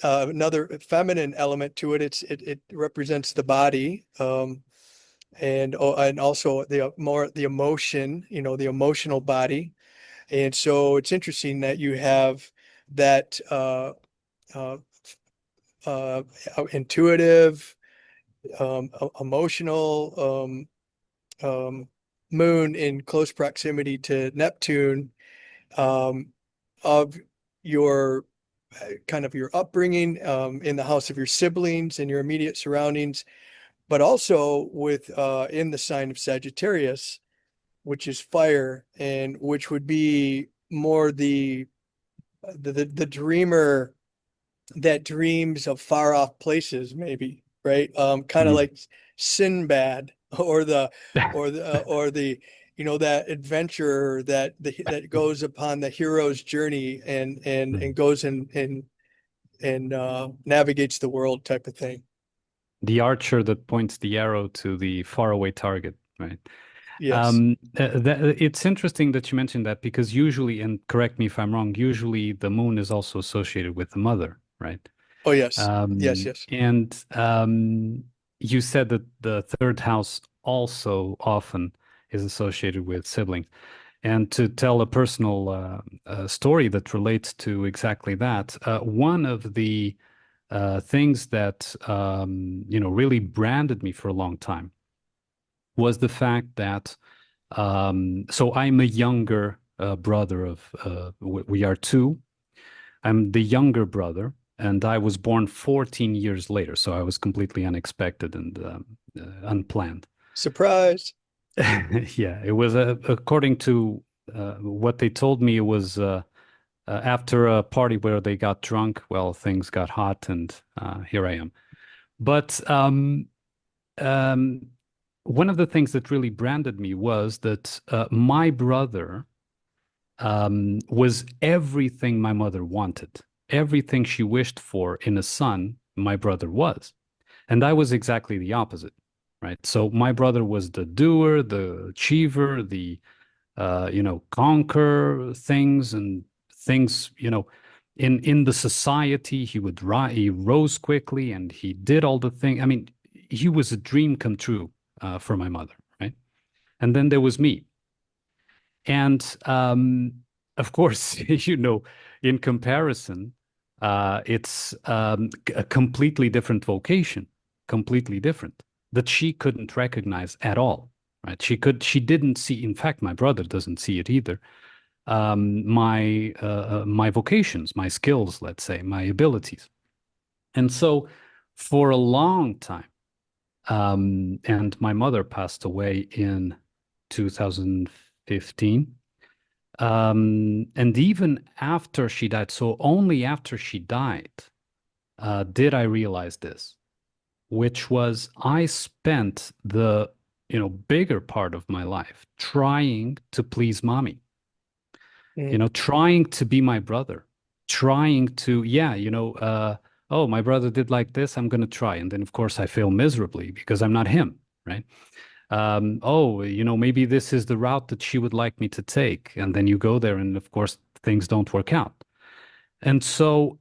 another feminine element to it. It represents the body, and also the emotion, the emotional body. And so it's interesting that you have that uh, uh, intuitive, emotional moon in close proximity to Neptune, um, of your kind of your upbringing, in the house of your siblings and your immediate surroundings, but also with in the sign of Sagittarius, which is fire, and which would be more the dreamer that dreams of far off places, maybe, right? Kind of Mhm. like Sinbad, or the that adventurer that goes upon the hero's journey and Mhm. goes and navigates the world, type of thing. The archer that points the arrow to the faraway target, right? Yes. It's interesting that you mentioned that because usually, and correct me if I'm wrong, usually the moon is also associated with the mother, right? Oh, yes. Yes, yes. And you said that the third house also often is associated with siblings. And to tell a personal story that relates to exactly that, one of the things that really branded me for a long time was the fact that so I'm a younger brother of we are two. I'm the younger brother, and I was born 14 years later, so I was completely unexpected and unplanned. Surprise. Yeah, it was according to what they told me, it was after a party where they got drunk. Well, things got hot, and here I am. But um, one of the things that really branded me was that my brother was everything my mother wanted, everything she wished for in a son, my brother was. And I was exactly the opposite, right? So my brother was the doer, the achiever, the, conquer things and things, in the society, he rose quickly and he did all the things. I mean, he was a dream come true for my mother, right? And then there was me. And of course, in comparison, it's a completely different vocation, completely different that she couldn't recognize at all, right? She didn't see. In fact, my brother doesn't see it either. My vocations, my skills, let's say, my abilities, and so for a long time, and my mother passed away in 2015. And even after she died, so only after she died, did I realize this, which was I spent the, bigger part of my life trying to please mommy, Mm. trying to be my brother, trying to, yeah, oh, my brother did like this, I'm going to try. And then, of course, I fail miserably because I'm not him, right? Oh, maybe this is the route that she would like me to take. And then you go there, and of course, things don't work out. And so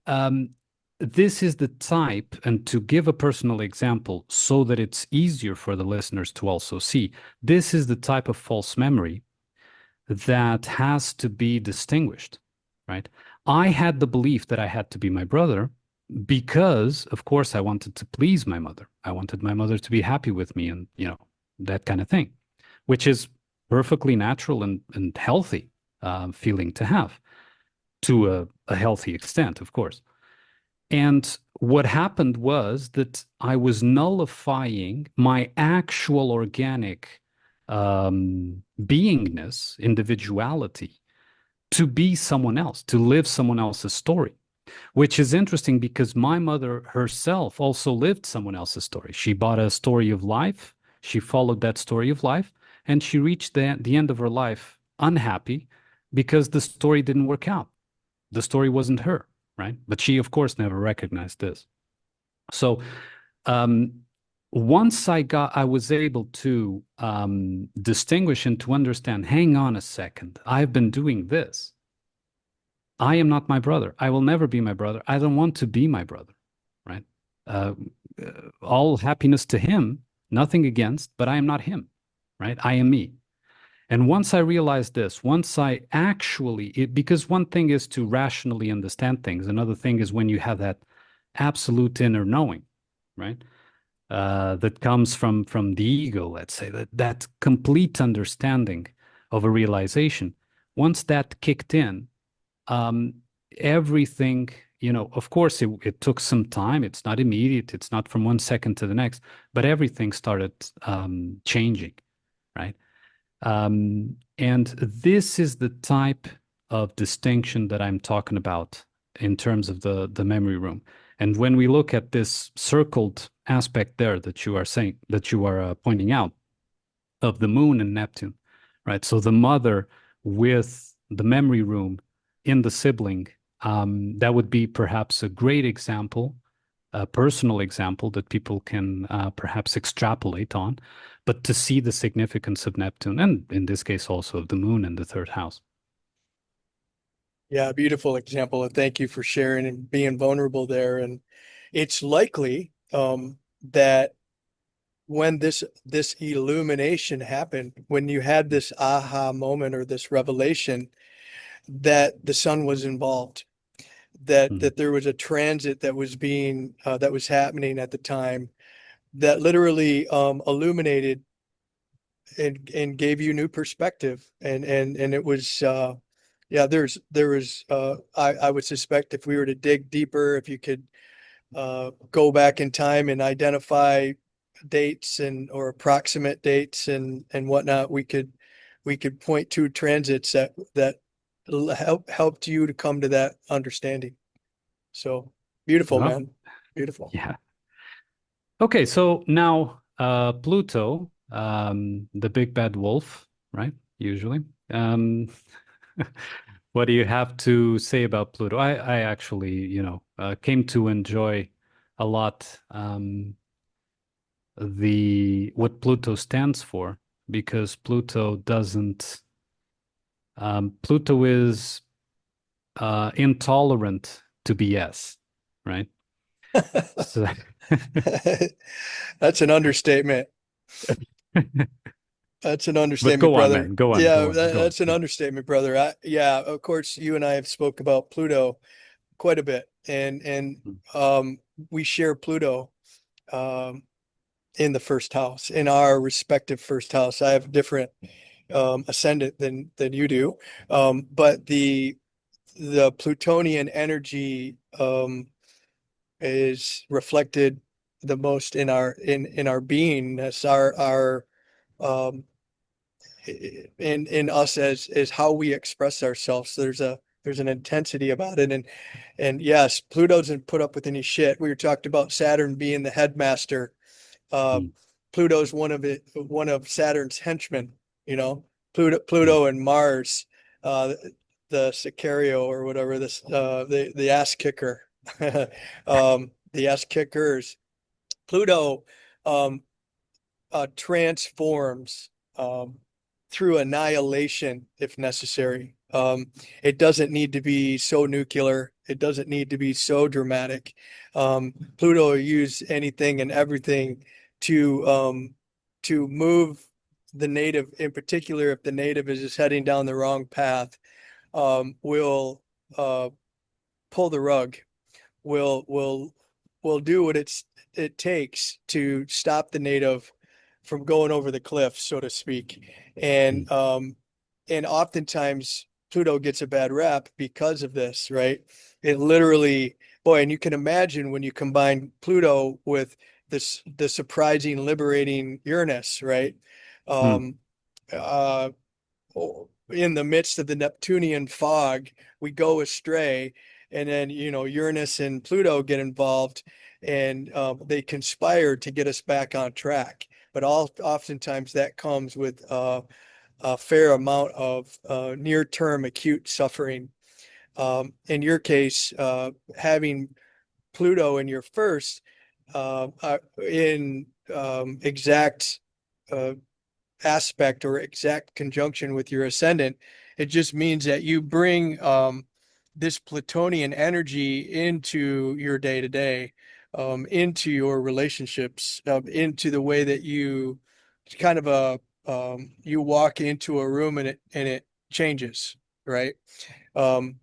this is the type, and to give a personal example so that it's easier for the listeners to also see, this is the type of false memory that has to be distinguished, right? I had the belief that I had to be my brother because, of course, I wanted to please my mother. I wanted my mother to be happy with me and, that kind of thing, which is perfectly natural and healthy feeling to have to a healthy extent, of course. And what happened was that I was nullifying my actual organic beingness, individuality, to be someone else, to live someone else's story, which is interesting because my mother herself also lived someone else's story. She bought a story of life, she followed that story of life, and she reached the end of her life unhappy because the story didn't work out. The story wasn't her, right? But she, of course, never recognized this. So um, once I was able to distinguish and to understand, hang on a second, I've been doing this. I am not my brother. I will never be my brother. I don't want to be my brother, right? Uh, all happiness to him, nothing against, but I am not him, right? I am me. And once I realized this, once I actually, because one thing is to rationally understand things, another thing is when you have that absolute inner knowing, right? That comes from the ego, let's say, that complete understanding of a realization. Once that kicked in, um, everything, of course, it took some time. It's not immediate. It's not from one second to the next, but everything started changing, right? And this is the type of distinction that I'm talking about in terms of the memory room. And when we look at this circled aspect there that you are saying, that you are pointing out of the moon and Neptune, right? So the mother with the memory room in the sibling, that would be perhaps a great example, a personal example that people can perhaps extrapolate on, but to see the significance of Neptune, and in this case also of the moon in the third house. Yeah, beautiful example. And thank you for sharing and being vulnerable there. And it's likely that when this illumination happened, when you had this aha moment or this revelation, that the sun was involved, that there was a transit that was being that was happening at the time that literally illuminated and gave you new perspective. And it was yeah, there was I would suspect if we were to dig deeper, if you could go back in time and identify dates and or approximate dates and whatnot, we could point to transits that helped you to come to that understanding. So beautiful, Well, man. Beautiful. yeah. Okay, so now Pluto, the big bad wolf, right? Usually. Um, what do you have to say about Pluto? I actually, came to enjoy a lot the what Pluto stands for because Pluto doesn't. Pluto is intolerant to BS, right? So, That's an understatement. That's an but understatement, go on, brother. man. Go on. Yeah, Go on. Go on. that's an Yeah. understatement, brother. Yeah, of course, you and I have spoke about Pluto quite a bit, and Mm. um, we share Pluto um, in the first house, in our respective first house. I have a different ascendant than you do, but the Plutonian energy is reflected the most in our beingness, our um, in us as how we express ourselves. So there's an intensity about it, and yes, Pluto doesn't put up with any shit. We were talked about Saturn being the headmaster. Uh, Mm. Pluto's one of Saturn's henchmen. You know, Mm. Pluto and Mars, uh, the Sicario or whatever this the ass kicker, the ass kickers. Pluto um, transforms through annihilation if necessary. It doesn't need to be so nuclear. It doesn't need to be so dramatic. Pluto will use anything and everything to move the native, in particular, if the native is just heading down the wrong path, will pull the rug, will will will do what it takes to stop the native from going over the cliff, so to speak. Mm. And oftentimes Pluto gets a bad rap because of this, right? It literally, boy, and you can imagine when you combine Pluto with the surprising, liberating Uranus, right? Mm. Um, uh, in the midst of the Neptunian fog, we go astray, and then Uranus and Pluto get involved, and they conspire to get us back on track. But oftentimes that comes with a fair amount of near-term acute suffering. In your case, having Pluto in your first in exact uh, aspect or exact conjunction with your ascendant, it just means that you bring this Plutonian energy into your day to day, into your relationships, into the way that you kind of you walk into a room and it changes, right? Um,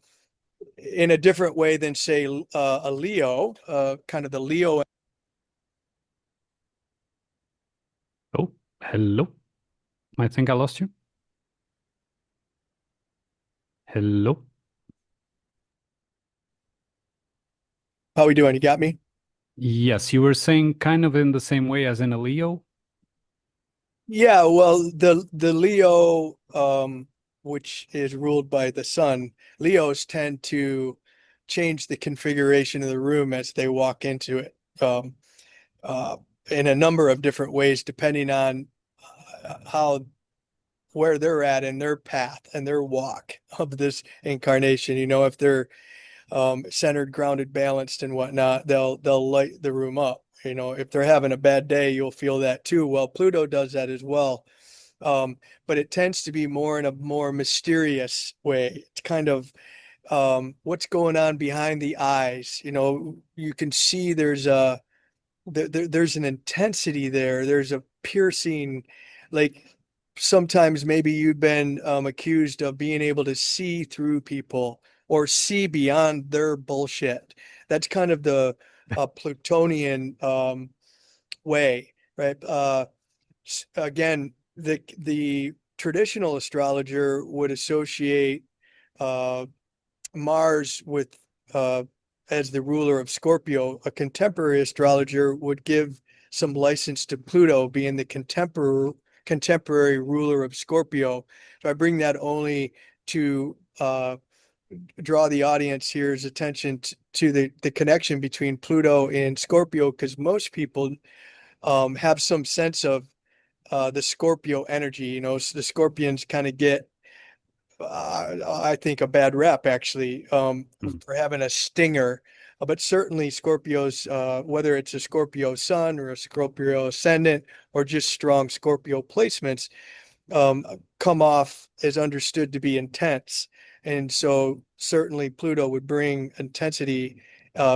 in a different way than say a Leo, kind of the Leo. Oh, hello. I think I lost you. Hello. How we doing? You got me? Yes, you were saying kind of in the same way as in a Leo. Yeah, well, the Leo, which is ruled by the sun, Leos tend to change the configuration of the room as they walk into it, uh, in a number of different ways, depending on how where they're at in their path and their walk of this incarnation. If they're centered, grounded, balanced, and whatnot, they'll light the room up. If they're having a bad day, you'll feel that too. Well, Pluto does that as well, but it tends to be more in a more mysterious way. It's kind of what's going on behind the eyes. You can see there's an intensity there. There's a piercing, like sometimes maybe you've been accused of being able to see through people or see beyond their bullshit. That's kind of the Plutonian way, right? Again, the traditional astrologer would associate uh, Mars with as the ruler of Scorpio. A contemporary astrologer would give some license to Pluto being the contemporary ruler of Scorpio. So I bring that only to draw the audience here's attention to the connection between Pluto and Scorpio, because most people have some sense of the Scorpio energy. So the Scorpions kind of get I think a bad rap actually, Mm. for having a stinger. But certainly Scorpios, whether it's a Scorpio sun or a Scorpio ascendant or just strong Scorpio placements, come off as understood to be intense. And so certainly Pluto would bring intensity,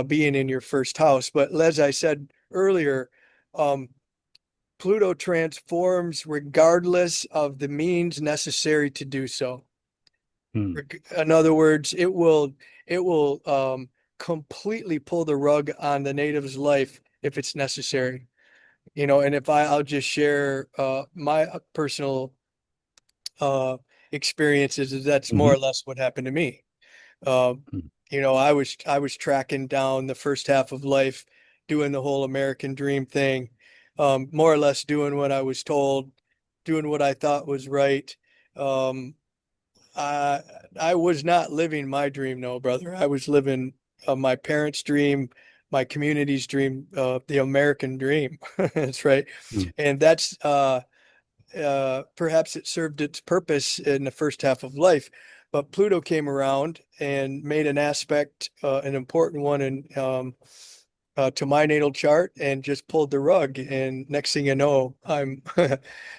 being in your first house. But as I said earlier, um, Pluto transforms regardless of the means necessary to do so. Mm. In other words, it will completely pull the rug on the native's life if it's necessary. And if I'll just share my personal uh experiences, is that's more or Hmm. less what happened to me. Um, Mm. I was tracking down the first half of life, doing the whole American dream thing, more or less doing what I was told, doing what I thought was right. Um, I I was not living my dream, no, brother. I was living my parents' dream, my community's dream, the American dream. That's right. Mm. And that's perhaps it served its purpose in the first half of life. But Pluto came around and made an aspect, an important one, to my natal chart, and just pulled the rug. And next thing you know, I'm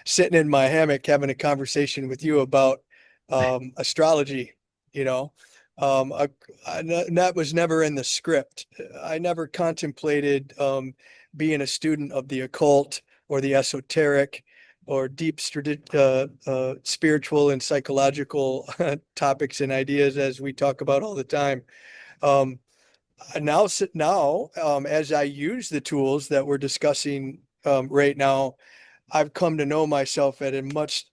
sitting in my hammock having a conversation with you about astrology, you know. I, that was never in the script. I never contemplated being a student of the occult or the esoteric or deep spiritual and psychological topics and ideas as we talk about all the time. Um, now, as I use the tools that we're discussing right now, I've come to know myself at a much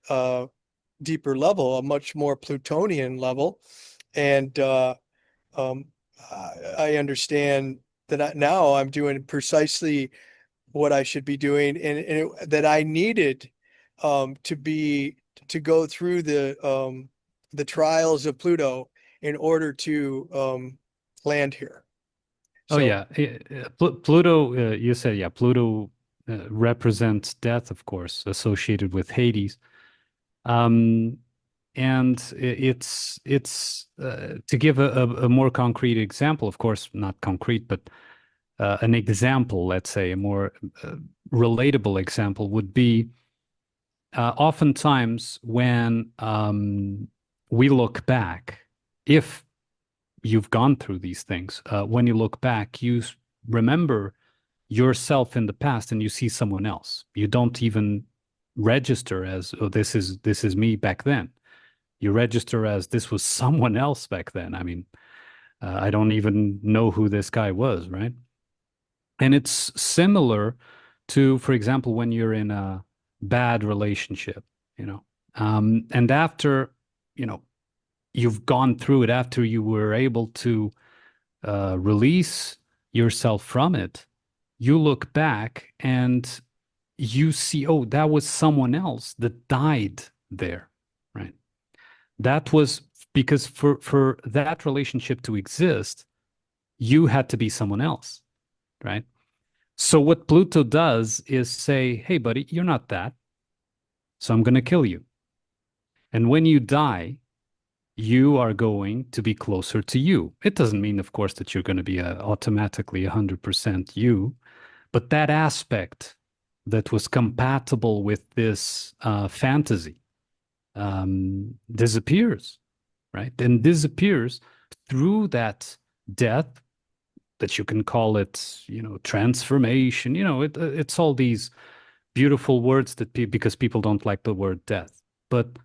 deeper level, a much more Plutonian level. And um, I understand that now I'm doing precisely what I should be doing, that I needed to be to go through the trials of Pluto in order to land here. Oh So yeah, Pluto. You said yeah, Pluto represents death, of course, associated with Hades. Um, and it's to give a more concrete example, of course, not concrete, but an example, let's say, a more relatable example would be oftentimes when we look back, if you've gone through these things, when you look back, remember yourself in the past and you see someone else. You don't even register as, oh, this is me back then. You register as this was someone else back then. I mean, I don't even know who this guy was, right? And it's similar to, for example, when you're in a bad relationship, you know, and after, you know, you've gone through it, after you were able to release yourself from it, you look back and you see, oh, that was someone else that died there, right? That was because for that relationship to exist, you had to be someone else, right? So what Pluto does is say, hey, buddy, you're not that, so I'm going to kill you. And when you die, you are going to be closer to you. It doesn't mean, of course, that you're going to be automatically 100% you, but that aspect that was compatible with this fantasy disappears, right? And disappears through that death that you can call it, you know, transformation. You know, it's all these beautiful words that because people don't like the word death, but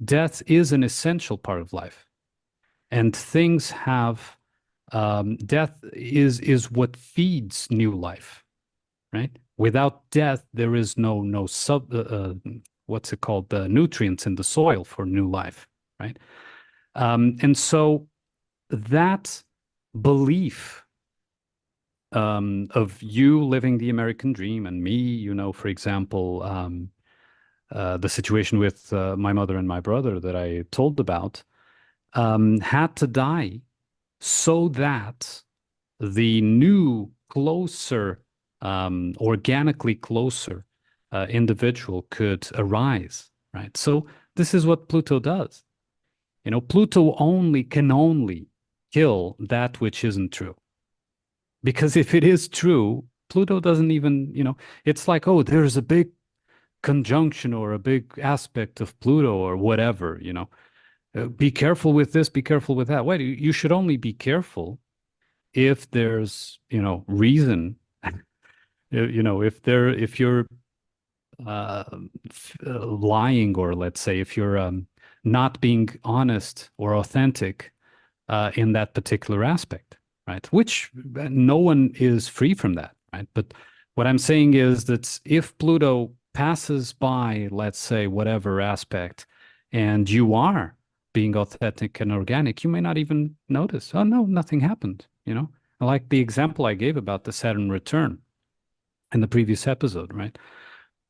death is an essential part of life, and things have death is what feeds new life, right? Without death, there is no what's it called, the nutrients in the soil for new life, right? And so that belief of you living the American dream and me, you know, for example, the situation with my mother and my brother that I told about, had to die so that the new, closer, organically closer individual could arise, right? So this is what Pluto does. You know, Pluto can only kill that which isn't true. Because if it is true, Pluto doesn't even, you know, it's like, oh, there's a big conjunction or a big aspect of Pluto or whatever, you know. Be careful with this, be careful with that. Wait, you should only be careful if there's, you know, reason, you know, if you're uh, lying, or let's say if you're not being honest or authentic in that particular aspect, right? Which no one is free from that, right? But what I'm saying is that if Pluto passes by, let's say, whatever aspect, and you are being authentic and organic, you may not even notice. Oh, no, nothing happened, you know? Like the example I gave about the Saturn return in the previous episode, right?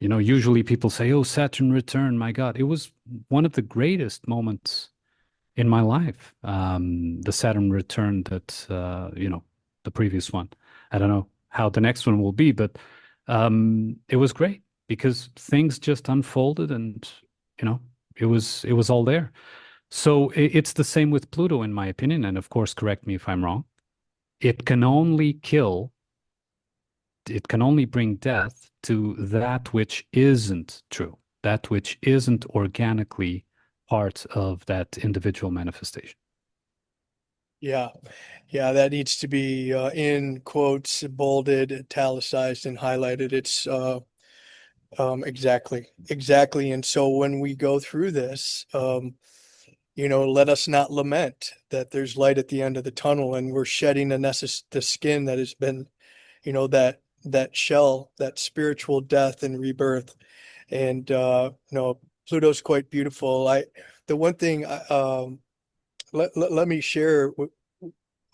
You know, usually people say, oh, Saturn return, my God. It was one of the greatest moments in my life. The Saturn return that, you know, the previous one. I don't know how the next one will be, but it was great because things just unfolded, and, you know, it was all there. So it's the same with Pluto, in my opinion. And of course, correct me if I'm wrong. It can only kill, it can only bring death to that which isn't true, that which isn't organically part of that individual manifestation. Yeah. Yeah, that needs to be in quotes, bolded, italicized, and highlighted. It's exactly. And so when we go through this, let us not lament that there's light at the end of the tunnel, and we're shedding the skin that has been, that shell, that spiritual death and rebirth. And Pluto's quite beautiful. The one thing, let me share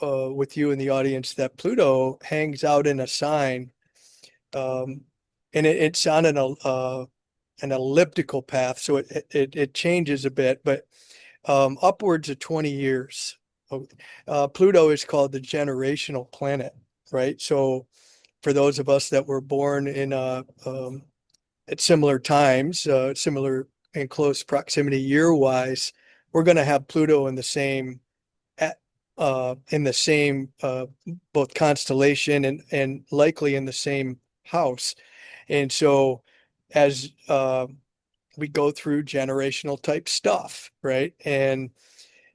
with you in the audience that Pluto hangs out in a sign, um, and it's on an elliptical path, so it changes a bit, but upwards of 20 years. Pluto is called the generational planet, right? So for those of us that were born in at similar times, similar in close proximity year-wise, we're going to have Pluto at in the same both constellation and likely in the same house. And so as we go through generational type stuff, right? And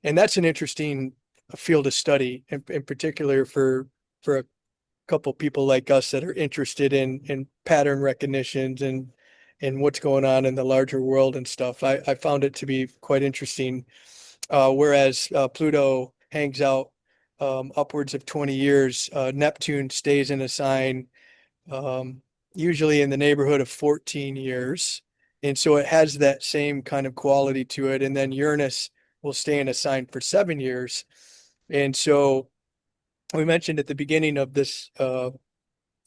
that's an interesting field of study, in particular for a couple people like us that are interested in pattern recognitions and what's going on in the larger world and stuff. I found it to be quite interesting. Whereas Pluto hangs out upwards of 20 years, Neptune stays in a sign um, usually in the neighborhood of 14 years. And so it has that same kind of quality to it. And then Uranus will stay in a sign for 7 years. And so we mentioned at the beginning of this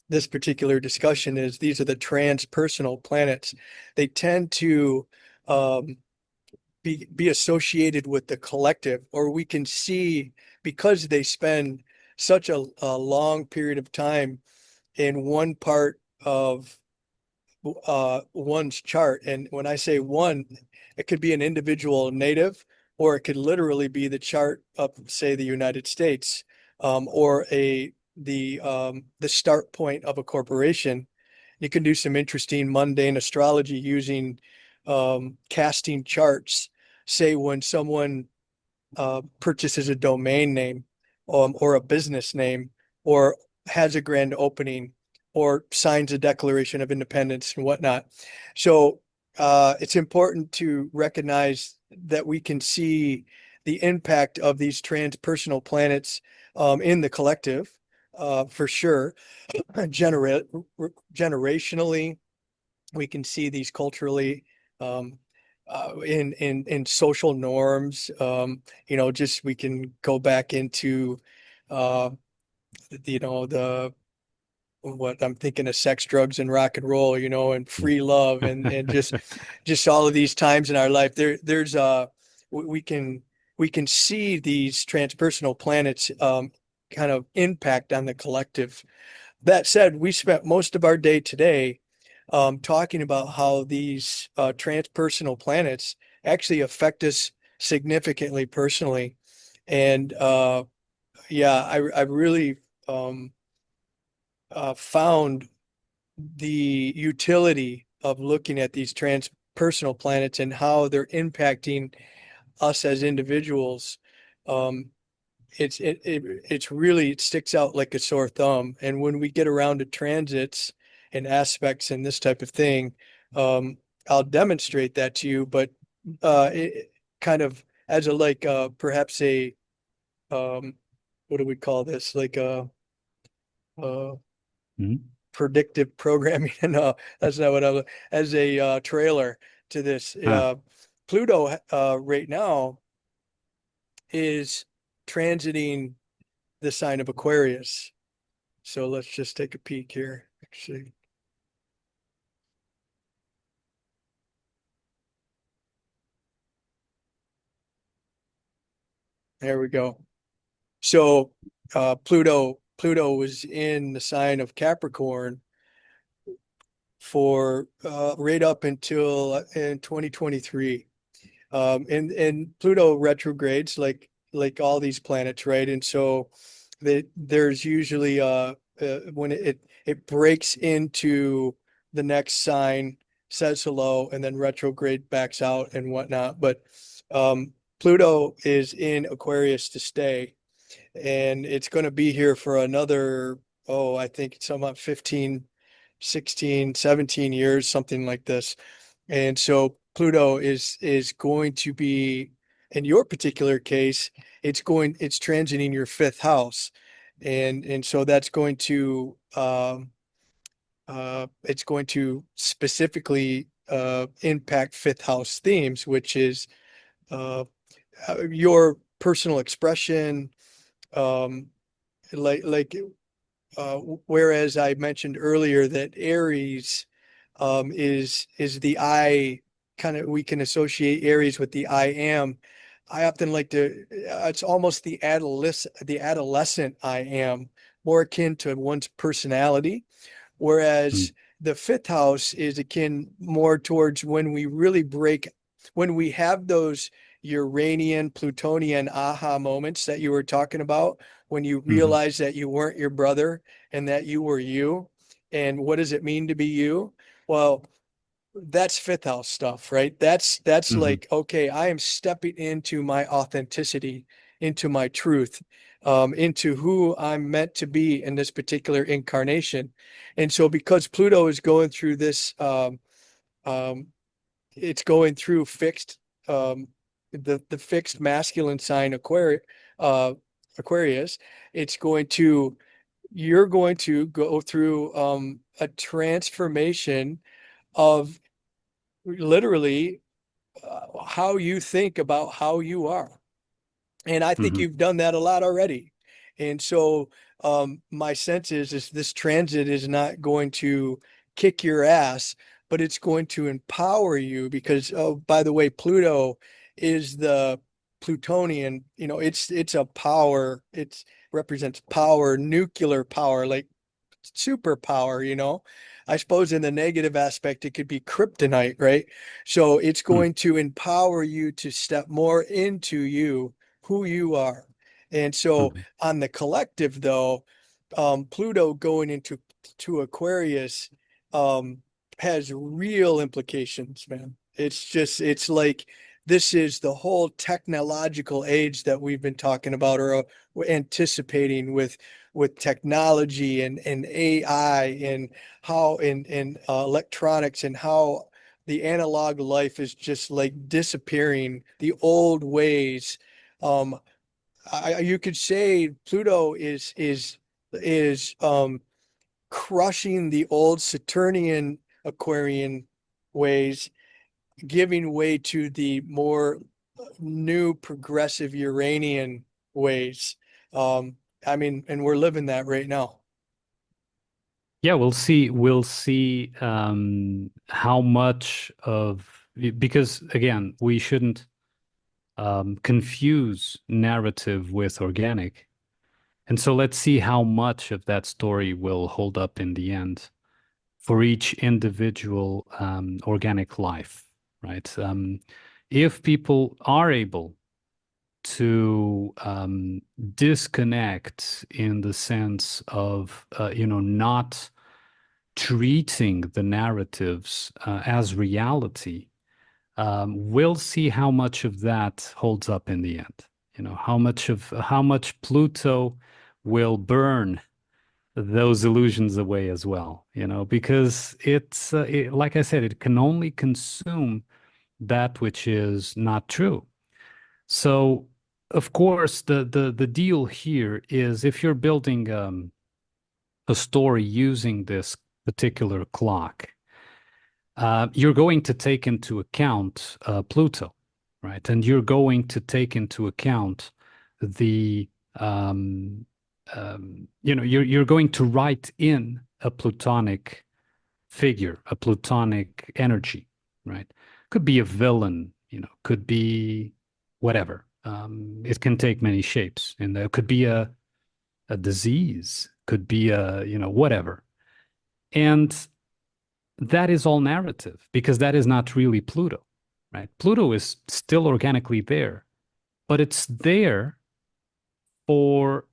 particular discussion is these are the transpersonal planets. They tend to um, be associated with the collective, or we can see because they spend such a long period of time in one part of one's chart. And when I say one, it could be an individual native, or it could literally be the chart of, say, the United States, or the start point of a corporation. You can do some interesting mundane astrology using casting charts. Say when someone purchases a domain name, or a business name, or has a grand opening, or signs a Declaration of Independence and whatnot. So it's important to recognize that we can see the impact of these transpersonal planets in the collective, for sure. Generationally, we can see these culturally, um, in social norms. Just we can go back into uh, the what I'm thinking of, sex, drugs, and rock and roll, and free love, and just all of these times in our life. There's we can see these transpersonal planets kind of impact on the collective. That said, we spent most of our day today talking about how these transpersonal planets actually affect us significantly personally. And yeah, I really found the utility of looking at these transpersonal planets and how they're impacting us as individuals. Um, it's really, it sticks out like a sore thumb. And when we get around to transits and aspects and this type of thing, um, I'll demonstrate that to you. But it kind of as a like perhaps a um, what do we call this? Like a Mhm. predictive programming. No, that's not what I was. As a trailer to this, Ah, Pluto right now is transiting the sign of Aquarius. So let's just take a peek here. Actually, there we go. So Pluto was in the sign of Capricorn for right up until in 2023. And Pluto retrogrades like all these planets, right? And so there's usually when it breaks into the next sign, says hello, and then retrograde backs out and whatnot. But Pluto is in Aquarius to stay. and it's going to be here for another, oh, I think it's about 15, 16, 17 years, something like this. And so Pluto is going to be, in your particular case, it's transiting your fifth house. And so that's going to it's going to specifically impact fifth house themes, which is uh, your personal expression, um, like whereas I mentioned earlier that Aries is the I, kind of, we can associate Aries with the I am. I often like to, it's almost the adolescent I am, more akin to one's personality, Mm, whereas the fifth house is akin more towards when we really break, when we have those Uranian, Plutonian aha moments that you were talking about, when you mhm, realize that you weren't your brother and that you were you. And what does it mean to be you? Well, that's fifth house stuff, right? That's mhm, like, okay, I am stepping into my authenticity, into my truth, into who I'm meant to be in this particular incarnation. And so because Pluto is going through this, um, it's going through fixed, the fixed masculine sign uh, Aquarius, it's going to, you're going to go through a transformation of literally how you think about how you are. And I think mhm. you've done that a lot already. And so my sense is this transit is not going to kick your ass, but it's going to empower you because, oh, by the way, Pluto is the Plutonian, it's a power, it represents power, nuclear power, like superpower, I suppose in the negative aspect, it could be kryptonite, right? So it's Mm, going to empower you to step more into you, who you are. And so mhm. on the collective, though, Pluto going into Aquarius um, has real implications, man. It's like this is the whole technological age that we've been talking about, or we're anticipating with technology and AI and how in electronics, and how the analog life is just like disappearing, the old ways. Um, you could say Pluto is crushing the old Saturnian Aquarian ways, giving way to the more new progressive Uranian ways. Um, I mean, and we're living that right now. Yeah, we'll see. We'll see how much of, because again, we shouldn't confuse narrative with organic. And so let's see how much of that story will hold up in the end for each individual organic life, right? If people are able to disconnect in the sense of, not treating the narratives as reality, we'll see how much of that holds up in the end. How much Pluto will burn those illusions away as well. Because like I said, it can only consume that which is not true. So, of course, the deal here is if you're building a story using this particular clock, you're going to take into account Pluto, right? And you're going to take into account the you're going to write in a Plutonic figure, a Plutonic energy, right? Could be a villain, could be whatever. It can take many shapes, and there could be a disease, could be whatever. And that is all narrative because that is not really Pluto, right? Pluto is still organically there, but it's there for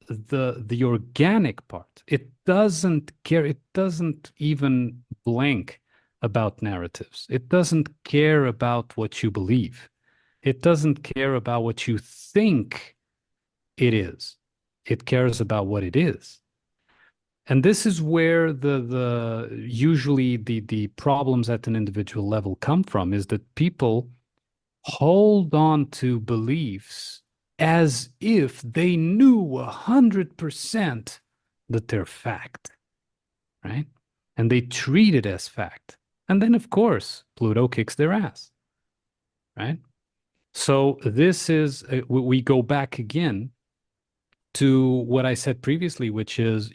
the organic part. It doesn't care. It doesn't even blink about narratives. It doesn't care about what you believe. It doesn't care about what you think it is. It cares about what it is. And this is where the usually the problems at an individual level come from, is that people hold on to beliefs as if they knew 100% that they're fact, right? And they treat it as fact. And then, of course, Pluto kicks their ass, right? So this is, we go back again to what I said previously, which is,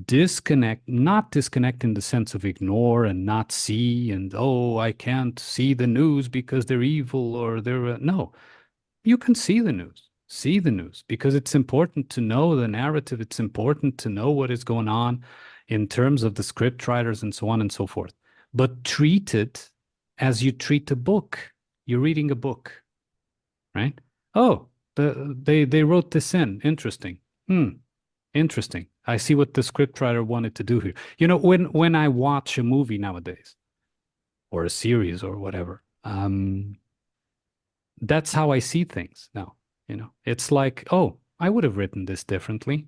disconnect, not disconnect in the sense of ignore and not see, and, oh, I can't see the news because they're evil or they're, no, you can see the news because it's important to know the narrative. It's important to know what is going on in terms of the script writers and so on and so forth. But treat it as you treat a book. You're reading a book, right? Oh, they wrote this in. Interesting. Interesting. I see what the scriptwriter wanted to do here. When I watch a movie nowadays or a series or whatever, that's how I see things now. It's like, oh, I would have written this differently.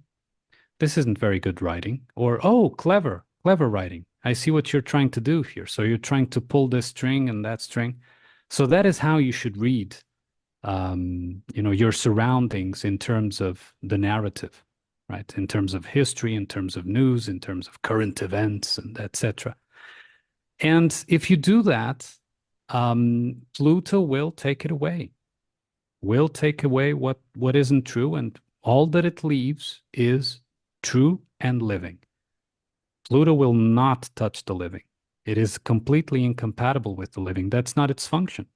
This isn't very good writing. Or, oh, clever, clever writing. I see what you're trying to do here. So you're trying to pull this string and that string. So that is how you should read, your surroundings in terms of the narrative, right? In terms of history, in terms of news, in terms of current events, and etc. And if you do that, Pluto will take it away. Will take away what isn't true, and all that it leaves is true and living. Pluto will not touch the living. It is completely incompatible with the living. That's not its function.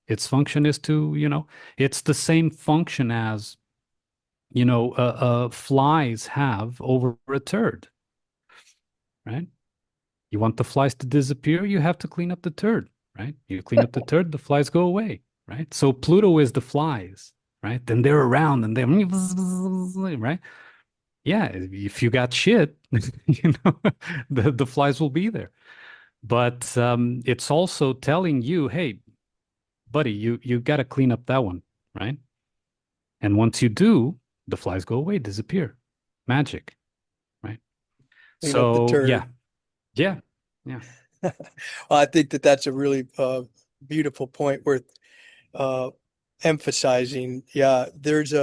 Its function is to, it's the same function as, flies have over a turd, right? You want the flies to disappear, you have to clean up the turd, right? You clean up the turd, the flies go away, right? So Pluto is the flies, right? Then they're around and they're, right? Yeah, if you got shit, the flies will be there. But it's also telling you, hey, buddy, you got to clean up that one, right? And once you do, the flies go away, disappear. Magic, right? Clean up the So turd. yeah. Well, I think that that's a really beautiful point worth emphasizing. Yeah, there's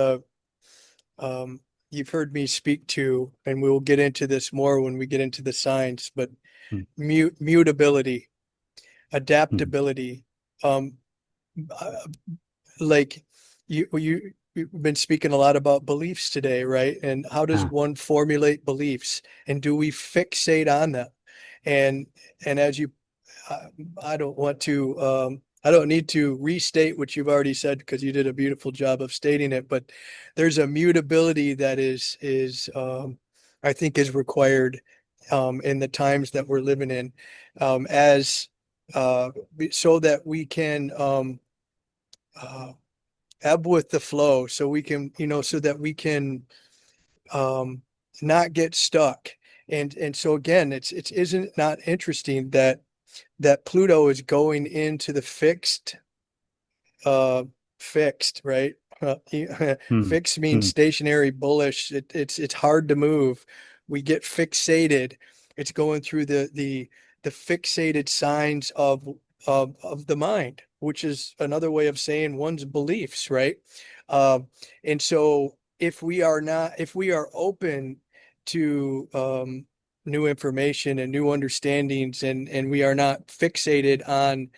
you've heard me speak to, and we'll get into this more when we get into the science, but Hmm. mutability, Hmm. adaptability. Um, like you've been speaking a lot about beliefs today, right? And how does Ah, one formulate beliefs, and do we fixate on them? And as you, I, I don't want to, I don't need to restate what you've already said because you did a beautiful job of stating it. But there's a mutability that I think, is required in the times that we're living in, as so that we can uh, ebb with the flow, so we can, so that we can um, not get stuck. And so again, it's isn't not interesting that Pluto is going into the uh, fixed, right? hmm. Fixed means Hmm. stationary, bullish. It's hard to move. We get fixated. It's going through the fixated signs of the mind, which is another way of saying one's beliefs, right? And so if we are open to new information and new understandings, and we are not fixated on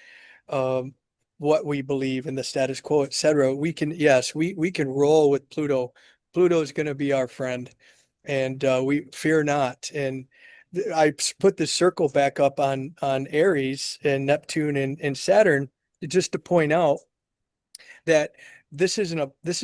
um, what we believe in the status quo, etc., we can, yes, we can roll with Pluto. Pluto is going to be our friend, and we fear not. And I put the circle back up on Aries and Neptune and Saturn, just to point out that this is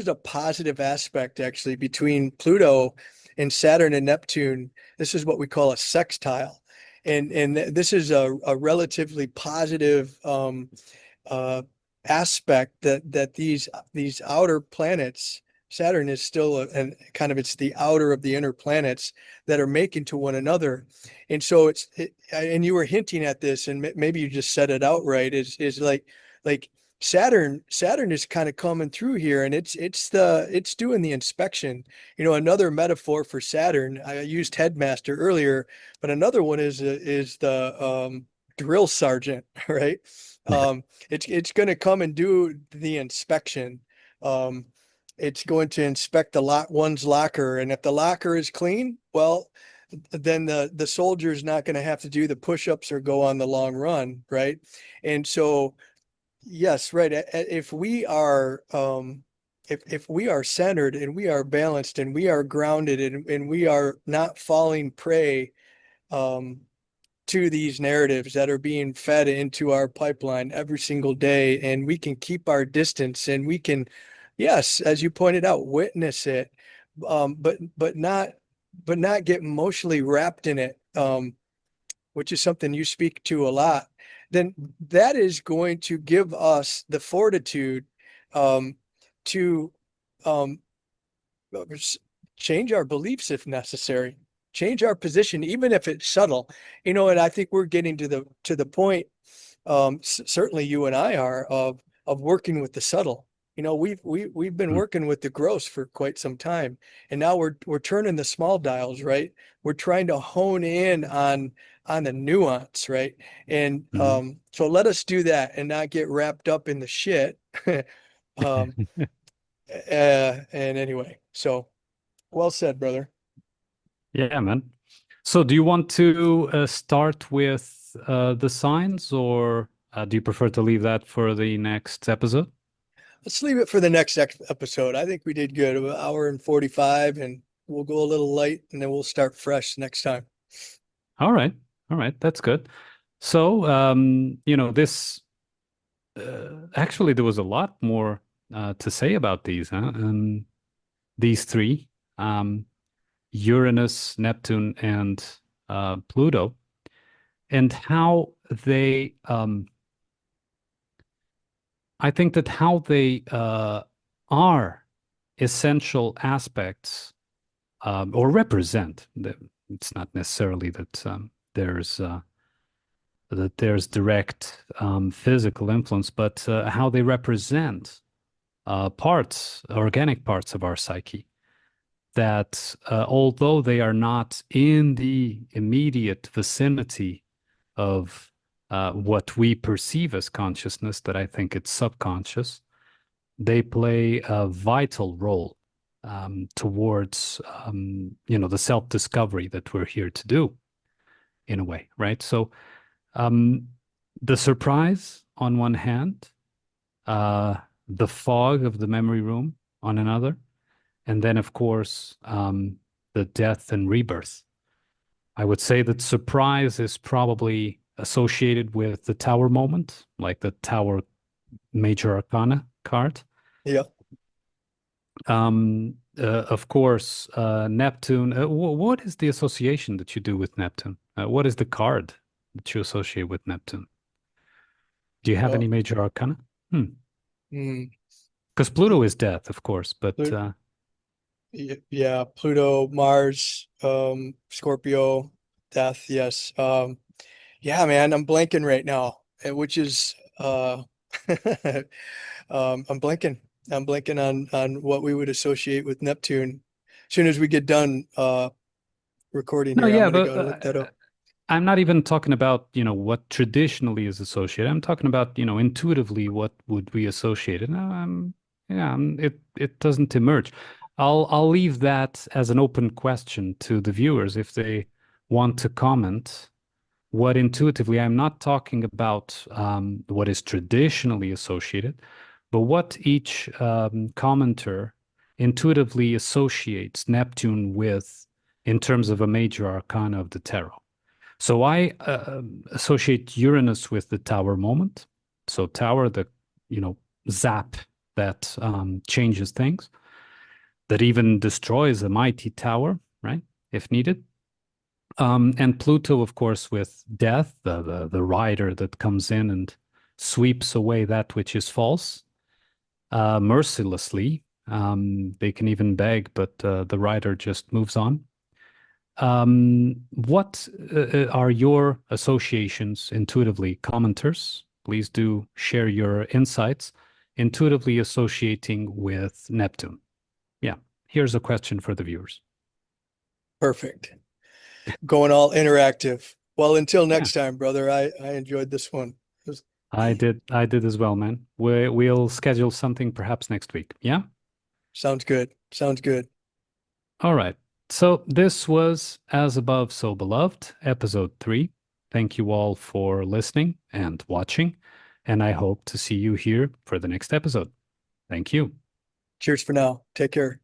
a positive aspect actually between Pluto and Saturn and Neptune. This is what we call a sextile. And this is a relatively positive uh, aspect that these outer planets. Saturn is still and kind of, it's the outer of the inner planets that are making to one another. And so and you were hinting at this, and maybe you just said it outright, is like Saturn is kind of coming through here, and it's doing the inspection. Another metaphor for Saturn, I used headmaster earlier, but another one is the drill sergeant, right? It's going to come and do the inspection. Um, it's going to inspect one's locker, and if the locker is clean, well, then the soldier's not going to have to do the push-ups or go on the long run, right? And so yes, right. If we are if we are centered and we are balanced and we are grounded and we are not falling prey um to these narratives that are being fed into our pipeline every single day, and we can keep our distance and we can, yes, as you pointed out, witness it, but not get emotionally wrapped in it, which is something you speak to a lot, then that is going to give us the fortitude um, to um, change our beliefs if necessary, change our position, even if it's subtle. And I think we're getting to the point, certainly you and I are, of working with the subtle. We've been Mm, working with the gross for quite some time, and now we're turning the small dials, right? We're trying to hone in on the nuance, right? And mhm. so let us do that and not get wrapped up in the shit. um, and anyway, so well said, brother. Yeah, man. So do you want to start with the signs, or do you prefer to leave that for the next episode? Let's leave it for the next episode. I think we did good, an hour and 45, and we'll go a little light and then we'll start fresh next time. All right. All right. That's good. So, this actually, there was a lot more to say about these, huh? These three, um, Uranus, Neptune, and Pluto, and how they, I think that how they are essential aspects, or represent. It's not necessarily that there's direct physical influence, but how they represent organic parts of our psyche, that although they are not in the immediate vicinity of what we perceive as consciousness, that I think it's subconscious, they play a vital role towards the self-discovery that we're here to do, in a way, right? So um, the surprise on one hand, uh, the fog of the memory room on another, and then, of course, the death and rebirth. I would say that surprise is probably associated with the tower moment, like the tower major arcana card. Yeah. Of course, Neptune. What is the association that you do with Neptune? What is the card that you associate with Neptune? Do you have Uh, any major arcana? mm, Because Pluto is death, of course, but Plu- yeah, Pluto, Mars, Scorpio, death. Yes. Yeah, man, I'm blanking right now, which is I'm blanking. I'm blanking on what we would associate with Neptune. As soon as we get done recording no, here, I'm yeah, gonna but go look that up. I'm not even talking about, what traditionally is associated. I'm talking about, intuitively what would we associate it. Yeah, it doesn't emerge. I'll leave that as an open question to the viewers if they want to comment what intuitively. I'm not talking about what is traditionally associated, but what each commenter intuitively associates Neptune with in terms of a major arcana of the tarot. So I associate Uranus with the tower moment. So tower, the zap that changes things, that even destroys a mighty tower, right? If needed. And Pluto, of course, with death, the rider that comes in and sweeps away that which is false mercilessly. They can even beg, but the rider just moves on. What are your associations intuitively, commenters? please do share your insights intuitively associating with Neptune. Yeah, here's a question for the viewers. Perfect. Going all interactive. Well, until Yeah, next time, brother, I enjoyed this one. I did as well, man. We'll schedule something perhaps next week. Yeah? Sounds good. Sounds good. All right. So this was As Above, So Beloved, episode 3. Thank you all for listening and watching, and I hope to see you here for the next episode. Thank you. Cheers for now. Take care.